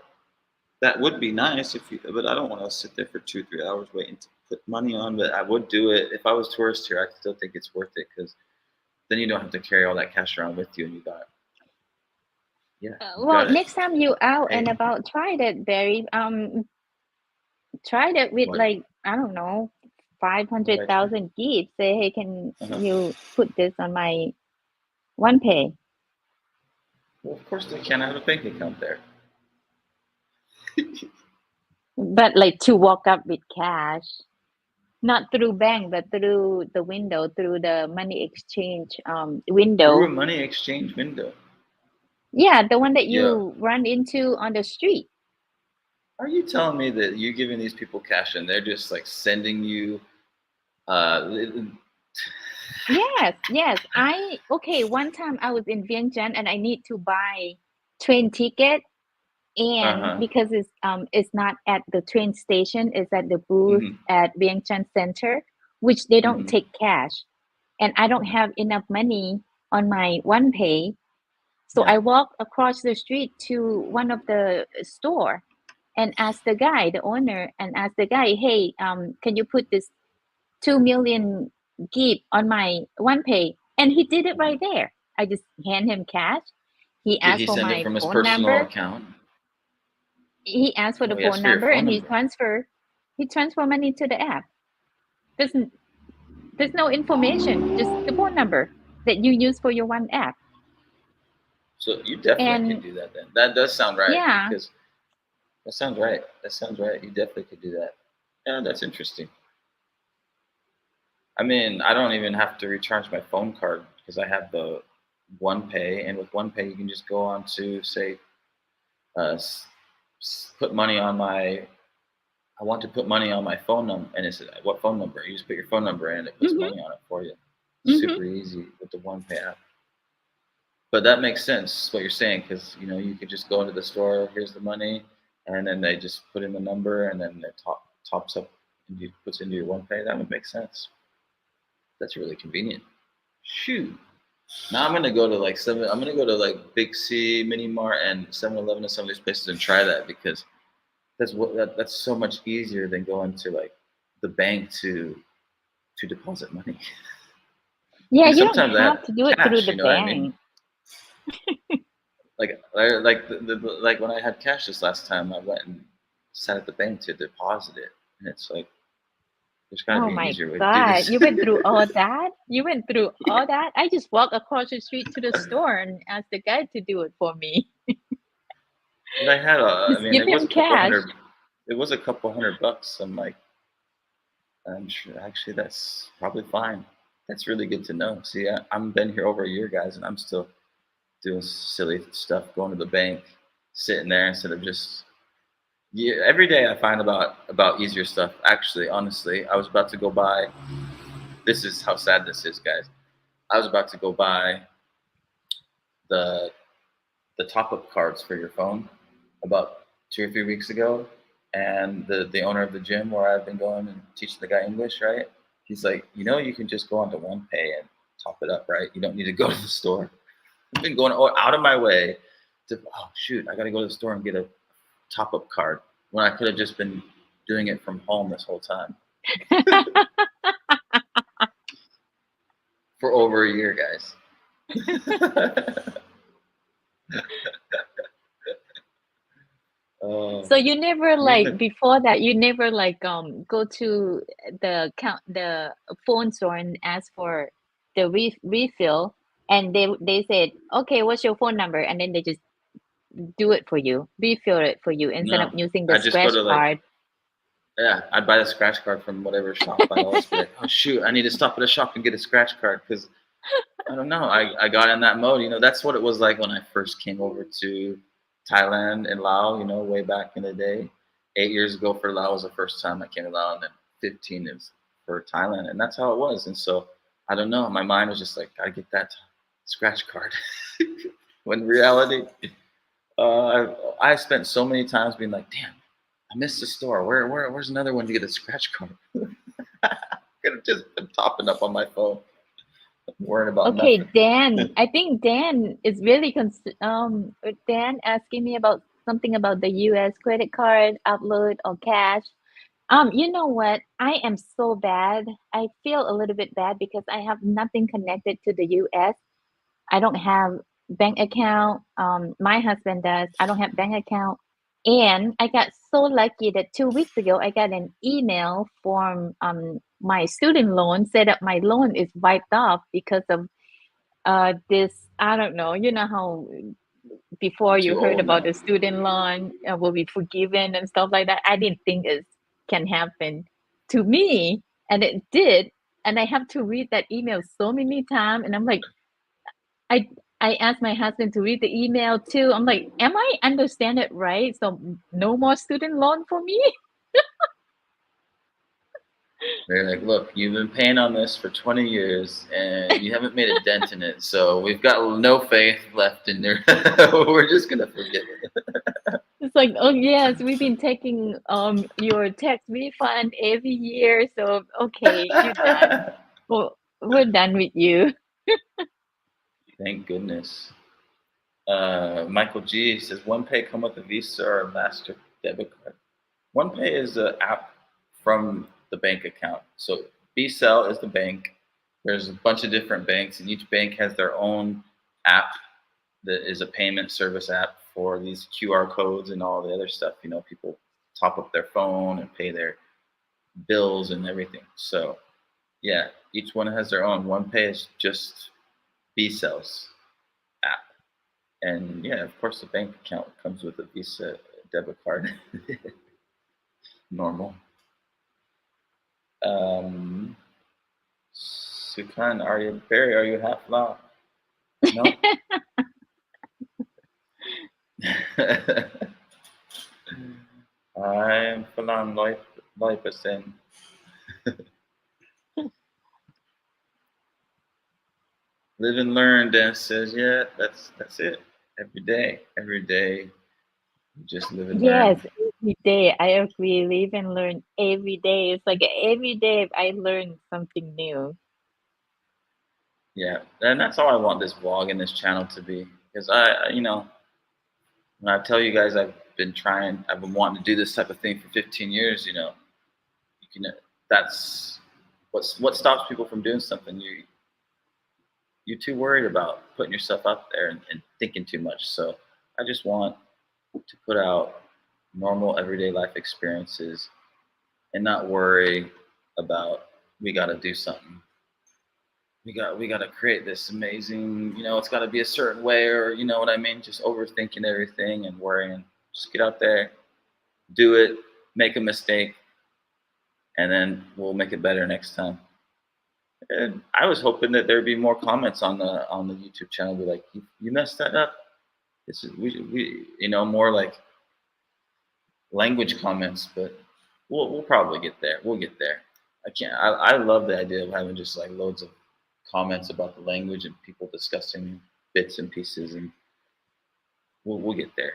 that would be nice if you. But I don't want to sit there for 2, 3 hours waiting to put money on. But I would do it if I was tourist here. I still think it's worth it because then you don't have to carry all that cash around with you, and you got yeah, you Well, got it. next time you out Hey, and about, try that, Barry. Try that with what? like, I don't know, five What did hundred I try? thousand gifts. Say, hey, can Uh-huh. you put this on my one pay? Well, of course they can. I have a bank account there. But like to walk up with cash, not through bank, but through the window, through the money exchange Through a window. money exchange window. Yeah, the one that Yeah. you run into on the street. Are you telling me that you're giving these people cash and they're just like sending you? Uh, Yes, yes. Okay, one time I was in Vientiane and I need to buy train ticket, and huh. because it's not at the train station, it's at the booth Mhm. at Vientiane Center, which they don't Mhm. take cash. And I don't have enough money on my one pay. So Yeah. I walk across the street to one of the store and ask the guy, the owner, and ask the guy, hey, can you put this 2 million gib on my one pay? And he did it right there. I just hand him cash. He Did asked he for send it my from his phone personal number. account? He asked for Oh, the he asked phone for your number phone and number. he transfer money to the app. There's there's no information, just the phone number that you use for your one app. So you definitely could And do that then. That does sound right yeah, because that sounds right. That sounds right. You definitely could do that. Yeah, that's interesting. I mean, I don't even have to recharge my phone card because I have the one pay, and with one pay, you can just go on to say, put money on my. I want to put money on my phone number, and it's what phone number? You just put your phone number in, it puts mm-hmm, money on it for you. mm-hmm. Super easy with the one pay app. But that makes sense what you're saying because you could just go into the store. Here's the money, and then they just put in the number, and then it tops up and you puts into your one pay. That would make sense. That's really convenient. Shoot. Now I'm gonna go to like seven. I'm gonna go to like Big C, Mini Mart, and 7-Eleven, and some of these places and try that because that's so much easier than going to like the bank to deposit money. Yeah, Because you don't sometimes I have have to do it through cash. the You know what I mean? bank. Like when I had cash this last time, I went and sat at the bank to deposit it, and it's like there's got to Oh be an my easier way to do God, this. you went through all that? You went through Yeah. all that? I just walk across the street to the store and ask the guy to do it for me. But I had I Just mean, give it was him a couple cash. hundred. It was a couple $100. I'm like, I'm sure. Actually, that's probably fine. That's really good to know. See, I'm been here over a year, guys, and I'm still doing silly stuff, going to the bank, sitting there instead of just. Yeah, every day I find about easier stuff. Actually, honestly, I was about to go buy. This is how sad this is, guys. I was about to go buy the the top up cards for your phone about 2 or 3 weeks ago, and the owner of the gym where I've been going and teaching the guy English, right? He's like, you can just go onto OnePay and top it up, right? You don't need to go to the store. I've been going out of my way to, oh shoot, I got to go to the store and get a top up card when I could have just been doing it from home this whole time for over a year, guys. So you never You've like been before that you never like go to the phone store and ask for the refill, and they said, okay, what's your phone number, and then they just do it for you, refill it for you instead of no. using the I just go scratch to like card. yeah, I'd buy the scratch card from whatever shop. I'd always be like, oh shoot, I need to stop at a shop and get a scratch card because I don't know. I got in that mode. That's what it was like when I first came over to Thailand and Laos. Way back in the day, 8 years ago for Laos was the first time I came to Laos, and then 15 is for Thailand, and that's how it was. And so I don't know. My mind was just like, gotta get that scratch card. When reality, I spent so many times being like, damn, I missed the store. Where's another one to get a scratch card? Could have just been topping up on my phone, worrying about Okay, nothing. Dan. I think Dan is really Dan asking me about something about the US credit card upload or cash. You know what? I am so bad. I feel a little bit bad because I have nothing connected to the US. I don't have bank account. My husband does. I don't have bank account. And I got so lucky that 2 weeks ago I got an email from my student loan said that my loan is wiped off because of this. I don't know. You know how before I'm you too heard old about now. the student loan will be forgiven and stuff like that. I didn't think it can happen to me, and it did. And I have to read that email so many times, and I'm like, I I asked my husband to read the email too. I'm like, am I understand it right? So no more student loan for me? They're like, look, you've been paying on this for 20 years and you haven't made a dent in it, so we've got no faith left in there. We're just gonna forgive it. It's like, oh yes, we've been taking your tax refund every year. So okay, you're done. Well, we're done with you. Thank goodness. Michael G says, OnePay come with a Visa or a Master debit card. OnePay is an app from the bank account. So BCell is the bank. There's a bunch of different banks, and each bank has their own app that is a payment service app for these QR codes and all the other stuff. You know, people top up their phone and pay their bills and everything. So yeah, each one has their own. OnePay is just BCell's app. And yeah, of course, the bank account comes with a Visa debit card. Normal. Um, Sukan, are you Barry? Are you half Lao? No. I'm Falan Loipasen. Live and learn. Dan says, yeah, that's it. Every day, you just live and learn. Yes, every day. I agree. Live and learn every day. It's like every day I learn something new. Yeah, and that's how I want this vlog and this channel to be. Because you know, when I tell you guys I've been wanting to do this type of thing for 15 years. You know, you can. That's what stops people from doing something. You're too worried about putting yourself out there and thinking too much. So I just want to put out normal everyday life experiences and not worry about we got to do something. We got to create this amazing, you know, it's got to be a certain way, or you know what I mean, just overthinking everything and worrying. Just get out there, do it, make a mistake, and then we'll make it better next time. And I was hoping that there'd be more comments on the YouTube channel, be like, you messed that up. This is we you know, more like language comments, but we'll probably get there. We'll get there. I love the idea of having just like loads of comments about the language and people discussing bits and pieces, and we'll get there.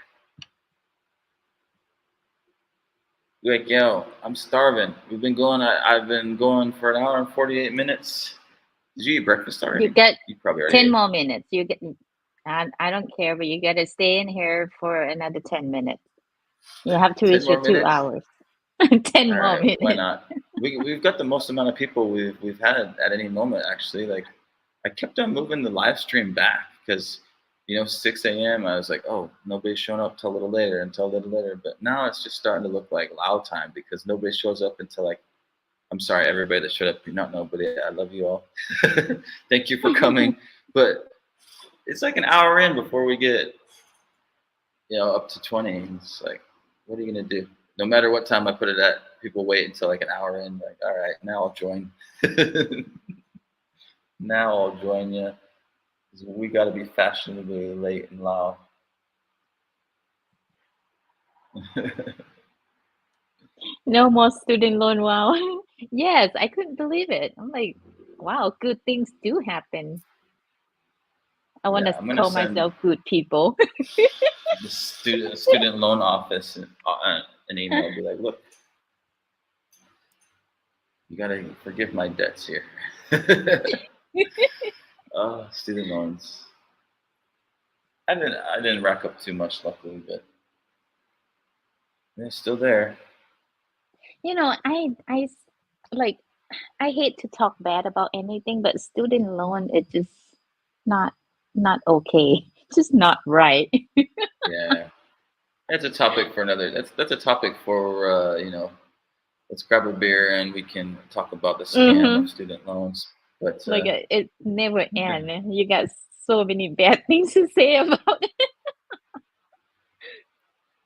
You're like, yo, I'm starving. We've been going. I've been going for an hour and 48 minutes. Did you eat breakfast already? You get You probably already 10 ate. more minutes. You get, I don't care, but you got to stay in here for another 10 minutes. You have to 10 reach your more two minutes. hours. 10 All more right, why minutes. not? We've got the most amount of people we've had at any moment, actually. Like, I kept on moving the live stream back because, you know, 6 a.m. I was like, oh, nobody's showing up till a little later, until a little later. But now it's just starting to look like Lao time because nobody shows up until like, I'm sorry, everybody that showed up. You're not nobody. I love you all. Thank you for coming. But it's like an hour in before we get, you know, up to 20. It's like, what are you gonna do? No matter what time I put it at, people wait until like an hour in. Like, all right, now I'll join. Now I'll join you. We got to be fashionably late in Lao. No more student loan. Wow. Yes, I couldn't believe it. I'm like, wow, good things do happen. I want Yeah, to I'm gonna call send myself good people. the student loan office an email. Be like, look, you gotta forgive my debts here. Oh, student loans. I didn't rack up too much, luckily, but they're still there. You know, like I hate to talk bad about anything, but student loan is just not not okay. Just not right. Yeah, that's a topic for another. That's a topic for Let's grab a beer and we can talk about the scam of Hmm. student loans. But Like it never end. You got so many bad things to say about it.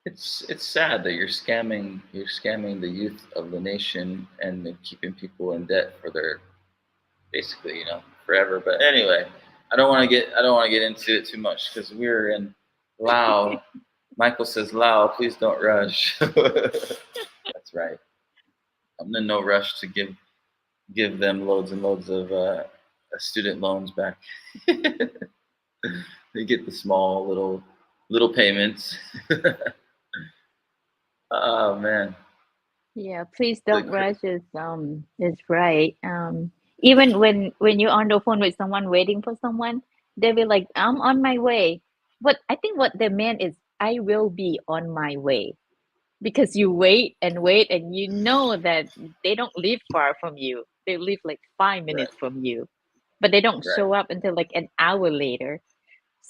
it's sad that you're scamming the youth of the nation and then keeping people in debt for their basically forever. But anyway, I don't want to get into it too much because we're in Lao. Michael says, Lao, please don't rush. That's right. I'm in no rush to give them loads and loads of student loans back. They get the small little payments. Oh man, Yeah, please the don't rush is right. Even when you're on the phone with someone waiting for someone, they'll be like, I'm on my way. But I think what they meant is I will be on my way. Because you wait and you know that they don't live far from you. They live like five right, minutes from you. But they don't right. show up until like an hour later.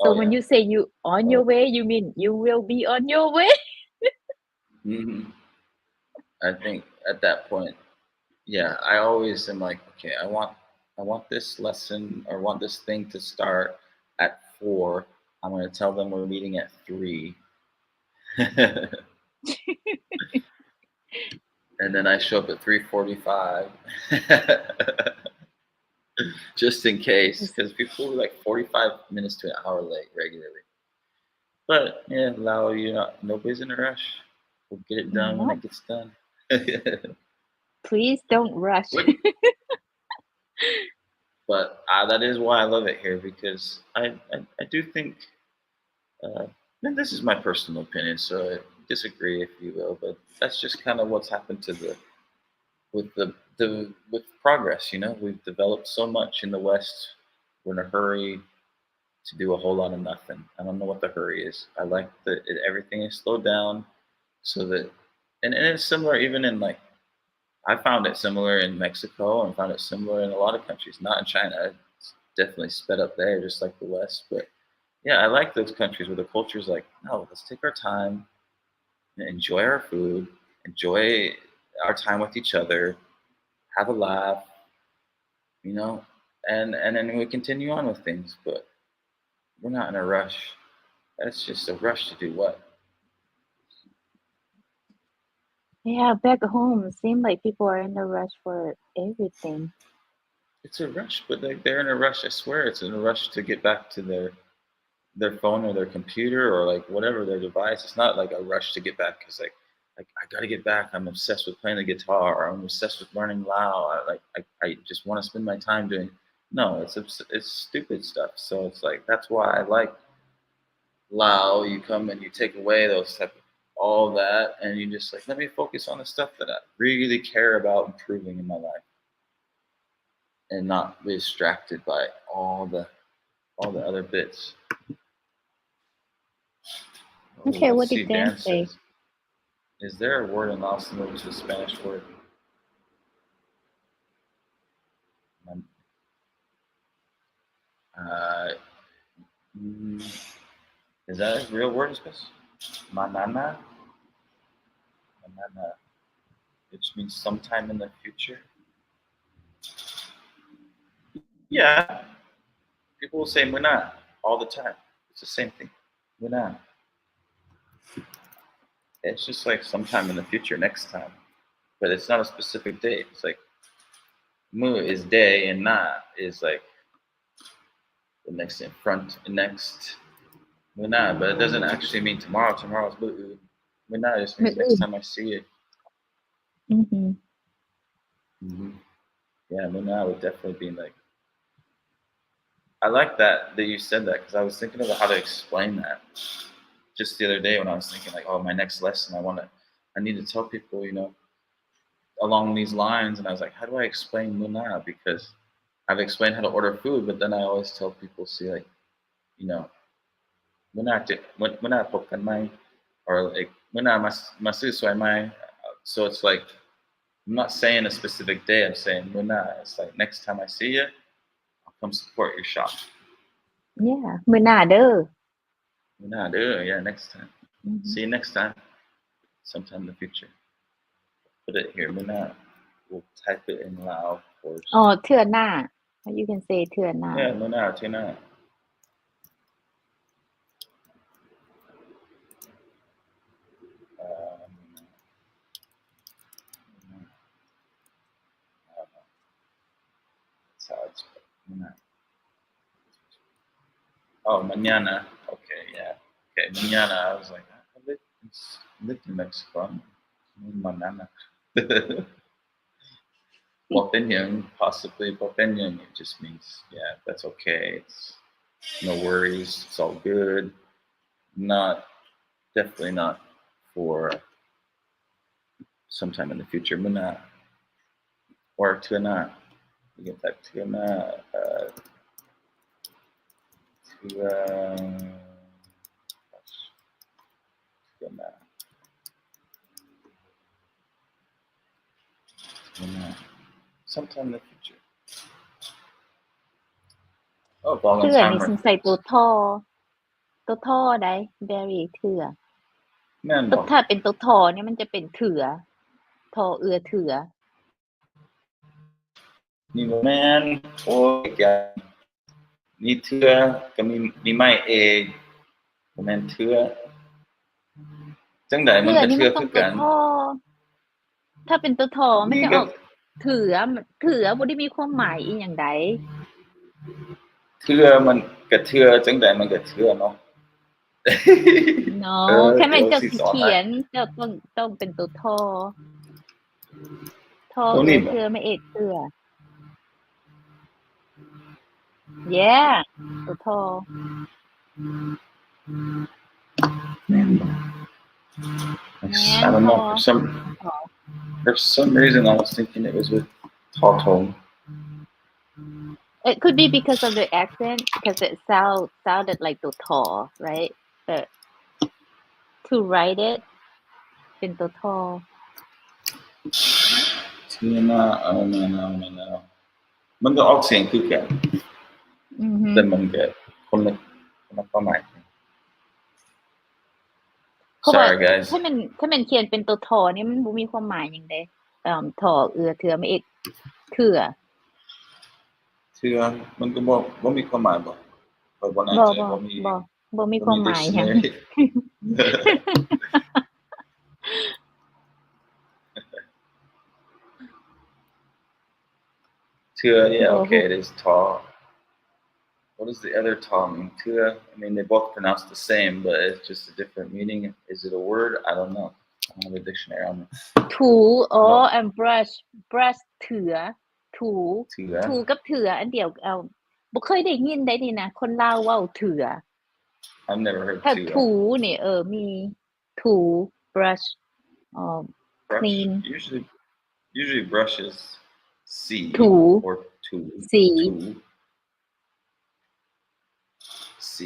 So Oh when yeah. you say you on Oh, your way, you mean you will be on your way? hmm. I think at that point, yeah, I always am like, okay, I want this lesson or want this thing to start at 4. I'm gonna tell them we're meeting at 3. And then I show up at 3:45, just in case, because people are like 45 minutes to an hour late regularly. But yeah, Lao, nobody's in a rush. We'll get it done when No, it gets done. please don't rush. What? But that is why I love it here because I do think, and this is my personal opinion, so disagree if you will, but that's just kind of what's happened to with progress. We've developed so much in the West. We're in a hurry to do a whole lot of nothing. I don't know what the hurry is. I like that everything is slowed down so that, and it's similar even in like, I found it similar in Mexico and found it similar in a lot of countries, not in China. It's definitely sped up there, just like the West. But yeah, I like those countries where the culture is like, no, let's take our time, and enjoy our food, enjoy our time with each other, have a laugh, you know, and then we continue on with things. But we're not in a rush. That's just a rush to do what? Yeah, back home, it seems like people are in a rush for everything. It's a rush, but they're in a rush. I swear, it's in a rush to get back to their phone or their computer or like whatever their device. It's not like a rush to get back because like I got to get back. I'm obsessed with playing the guitar. Or I'm obsessed with learning Lao. I just want to spend my time doing. No, it's stupid stuff. So it's like that's why I like Lao. You come and you take away those type of all that, and you just like let me focus on the stuff that I really care about improving in my life, and not be distracted by all the other bits. Oh, Okay, let's what see. did Dan Dan say? says, "Is there a word in Laos similar to a Spanish word?" Uh, mm, is that a real word, Especially Manana? Manana, which means sometime in the future. Yeah, people will say Muna all the time. It's the same thing. Muna. It's just like sometime in the future, next time. But it's not a specific date. It's like Mu is day and Na is like the next in front, next Muna. But it doesn't actually mean tomorrow. Tomorrow's Mu. Muna just means next time I see you. Mm-hmm. Hmm. Yeah, Muna would definitely be like I like that you said that because I was thinking about how to explain that just the other day when I was thinking like, oh, my next lesson, I need to tell people, along these lines, and I was like, how do I explain muna? Because I've explained how to order food, but then I always tell people, see, like, you know, muna pokan mai, or like muna masu soy mai. So it's like I'm not saying a specific day. I'm saying muna. It's like next time I see you, I'll come support your shop. Yeah, มื้อหน้าเด้อ Muna, yeah, next time. See you next time. Sometime in the future. Put it here, muna. We'll type it in Lao, of course. อ๋อเทื่อหน้า you can say เทื่อหน้า Yeah, muna, tuna. That's how it's muna. Oh, mañana. Okay, yeah. Okay, mañana. I was like, I lived in Mexico. Manana. Popenyan, possibly Popenyan. It just means, yeah, that's okay. It's no worries. It's all good. Definitely not for sometime in the future. Muna. Or tuna. You get that tuna. Tuna. Sometime in the future. Oh, ball เทื่ and อนี่ timer. สงสัยตัวท่อใด very เทื่อ Man, ถ้าเป็นตัวทอเนี่ยมันจะเป็นเถือทอเอือเถือ นี่แม่นโอ้ยแกนี่เทื่อก็มีไม้เอกบ่แม่นเทื่อจังใดมัน เถื่อ ก็ นี่ เทื่ มั อน ต้อ คื ง อ ตัว กัน ทอถ้าเป็นตัวทอมัน นี่ จะ ก็ ออกเถือบ่ได้มีความหมายอีหยังใด เทื่อมันก็เทื่อจังใดมันก็เทื่อเนาะ เนาะคันแม่นเจ้า สิ สิ สอน เขี ให้ ยนเจ้าต้องเป็นตัวทอ ทอ ตัว เอื นี้ อ บ่ เถือไม่เอกเถือ yeah ตัวทอ แม่นบ่ แม่น I don't ทอ know for some reason I was thinking it was with Taotong. It could be because of the accent because it sounded like ตัวทอ right but to write it เป็นตัวทอ เทื่อน่ะเอาแม่นมันก็ออกเสียงคือกัน อือฮึ แต่มันก็คนละความหมาย เพราะว่า Sorry guys ถ้ามันเขียนเป็นตัวทอนี่มันบ่มีความหมายหยังเดะทอเอือเถือไม่เอกเถือ เทื่อมันก็บ่มีความหมายบ่ข้อยบ่แน่ บ่ ใจบ่มี ความหมายหยัง Tua, yeah, บ่ okay, it is tall. What does the other tall mean? Tua, I mean, they both pronounce the same, but it's just a different meaning. Is it a word? I don't know. I don't have a dictionary on me. ถูอ๋อ No. and brush เถือถู Tua. ถูกับเถืออันเดียวบ่เคยได้ยินได้นี่นะคนลาวเว้าเถือ I've never heard ถ้า Tua. ถูนี่มีถู brush Brush. clean Usually brush is C ถู or two. สี Two. C.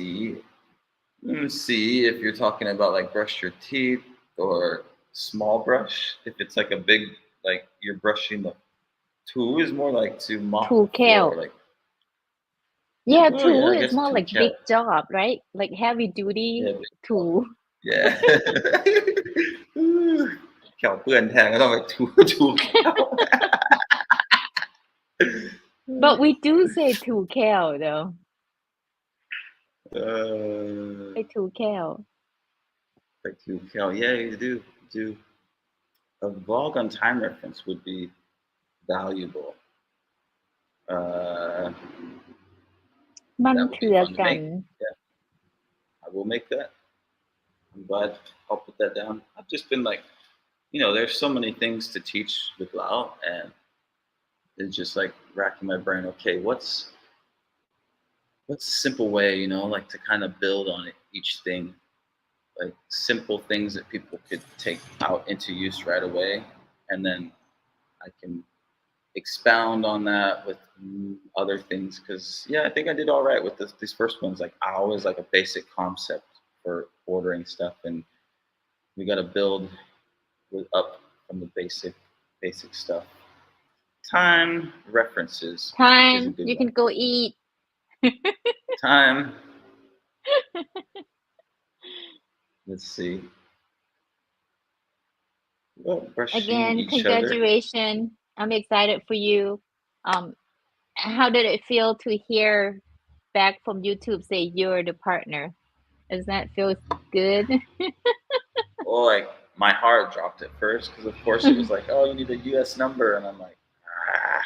C if you're talking about like brush your teeth or small brush. If it's like a big, like you're brushing the two is more like to mop ถู the แก้ว floor, like yeah oh ถู yeah, I is guess more two like count. big job right like heavy duty Yeah, ถู yeah. แขวเปื้อนแทนก็ต้องไปถูแขว but we do say ถูแก้วthough ไปถูแก้ว Like two cow. Yeah, you do. A vlog on time reference would be valuable. มัน That would เถื be อ fun to กัน make. Yeah, I will make that. I'm glad I'll put that down. I've just been like, there's so many things to teach with Lao, and it's just like racking my brain. Okay, what's what's a simple way, like to kind of build on it, each thing, like simple things that people could take out into use right away, and then I can expound on that with other things. Because I think I did all right with these first ones. Like I always like a basic concept for ordering stuff, and we got to build up from the basic stuff. Time references is a Time, good you can one. go eat. Time. Let's see. Well, brushing Again, each other. congratulations. I'm excited for you. Um, how did it feel to hear back from YouTube say you're the partner? Does that feel good? Well, like my heart dropped at first because, of course, it was like, oh, you need a U.S. number, and I'm like, ah.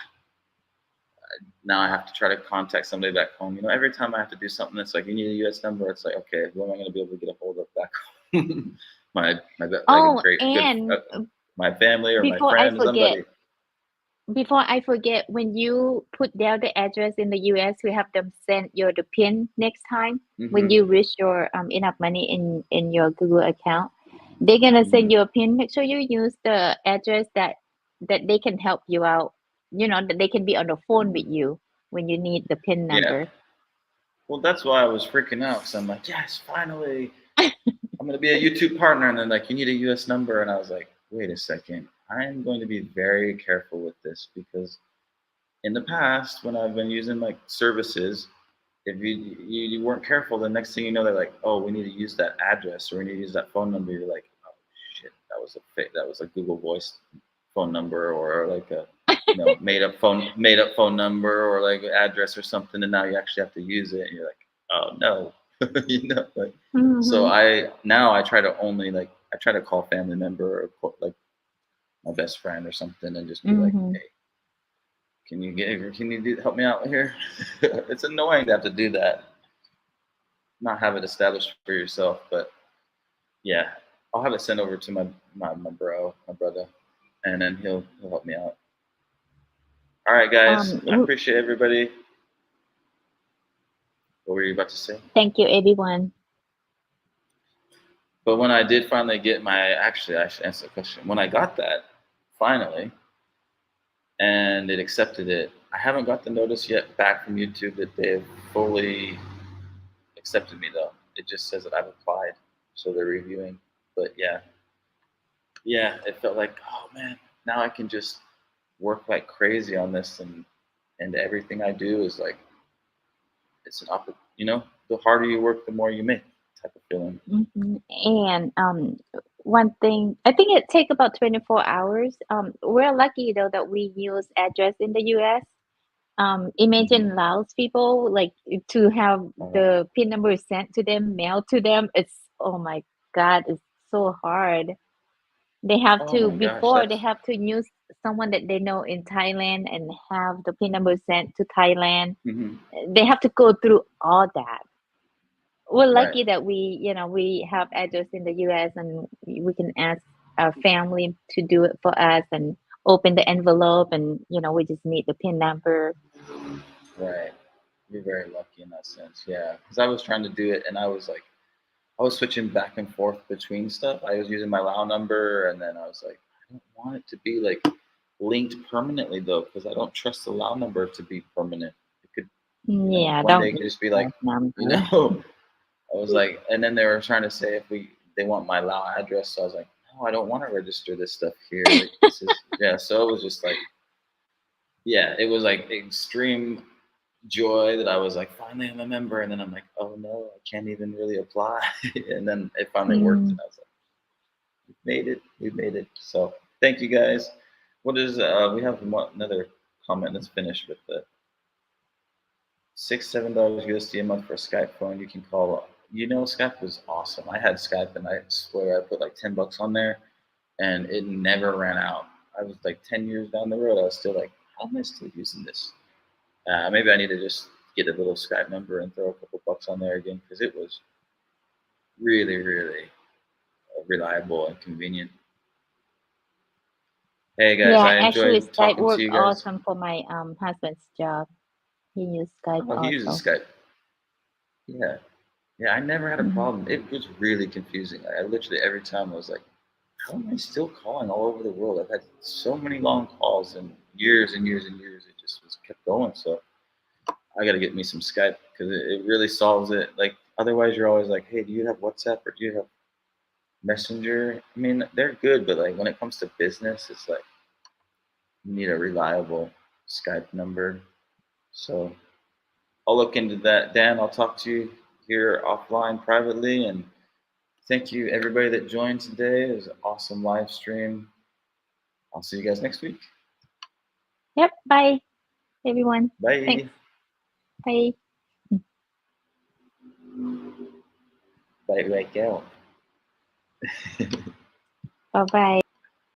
Now I have to try to contact somebody back home. Every time I have to do something that's like, you need a U.S. number, it's like, okay, who am I going to be able to get a hold of back home? my like a Oh, great good and my family or my before I friend, forget, somebody. when you put down the address in the US, we have them send you the PIN next time when Mm-hmm. you reach your enough money in your Google account. They're gonna send Mm-hmm. you a PIN. Make sure you use the address that they can help you out. That they can be on the phone with you when you need the PIN Yeah. number. Well, that's why I was freaking out because I'm like, yes, finally, I'm going to be a YouTube partner. And then, like, you need a US number. And I was like, wait a second. I am going to be very careful with this because in the past, when I've been using like services, if you weren't careful, the next thing you know, they're like, oh, we need to use that address or we need to use that phone number. You're like, oh, shit, that was a Google Voice phone number or like a made up phone number or like address or something, and now you actually have to use it, and you're like, oh no. Like, so Mm-hmm. I try to only like I try to call family member or like my best friend or something and just be like, Mm-hmm. hey, help me out here? It's annoying to have to do that, not have it established for yourself, but yeah, I'll have it sent over to my brother, and then he'll help me out. All right, guys. I W- appreciate everybody. What were you about to say? Thank you, everyone. But when I did finally get actually, I should answer the question. When I got that, finally, and it accepted it, I haven't got the notice yet back from YouTube that they've fully accepted me, though. It just says that I've applied, so they're reviewing. But yeah, it felt like, oh man, now I can just work like crazy on this, and everything I do is like it's an the harder you work, the more you make type of feeling. And one thing, I think it take about 24 hours. We're lucky though that we use address in the US. Mm-hmm. Imagine Laos people like to have Uh, the PIN number sent to them, mailed to them. It's oh my God, it's so hard. They have oh to my gosh, before they have to use someone that they know in Thailand and have the PIN number sent to Thailand. mm-hmm. They have to go through all that. We're Right. lucky that we have address in the US and we can ask our family to do it for us and open the envelope and we just need the PIN number. Right. You're very lucky in that sense. Yeah. Because I was trying to do it and I was switching back and forth between stuff. I was using my Lao number and then I was like, I don't want it to be like linked permanently though, because I don't trust the Lao number to be permanent. It could, Yeah, one day don't it could use just be that like, you number. know, I was like, and then they were trying to say they want my Lao address. So I was like, no, I don't want to register this stuff here. Like, this is, yeah. So it was just like, yeah, it was like extreme joy that I was like, finally I'm a member, and then I'm like, oh no, I can't even really apply, and then it finally worked, Mm. and I was like, we made it. So thank you guys. What is we have another comment. Let's finish with the $7 USD a month for a Skype phone. You can call. Skype was awesome. I had Skype, and I swear I put like $10 on there, and it never ran out. I was like 10 years down the road. I was still like, how am I still using this? Maybe I need to just get a little Skype number and throw a couple bucks on there again because it was really, really reliable and convenient. Hey guys, Yeah, I actually enjoyed Skype talking to worked you guys. awesome for my husband's job. He used Skype Oh, he uses also. Skype. Yeah. Yeah, I never had a Mhm. problem. It was really confusing. I literally every time I was like, how am I still calling all over the world? I've had so many long calls and years and years and years. It just was kept going. So I got to get me some Skype because it really solves it. Like otherwise, you're always like, hey, do you have WhatsApp or do you have Messenger? I mean, they're good, but like when it comes to business, it's like you need a reliable Skype number. So I'll look into that. Dan, I'll talk to you here offline privately. And thank you, everybody that joined today. It was an awesome live stream. I'll see you guys next week. Yep. Bye, everyone. Bye. Thanks. Bye. Bye, bye, Gail. Bye bye.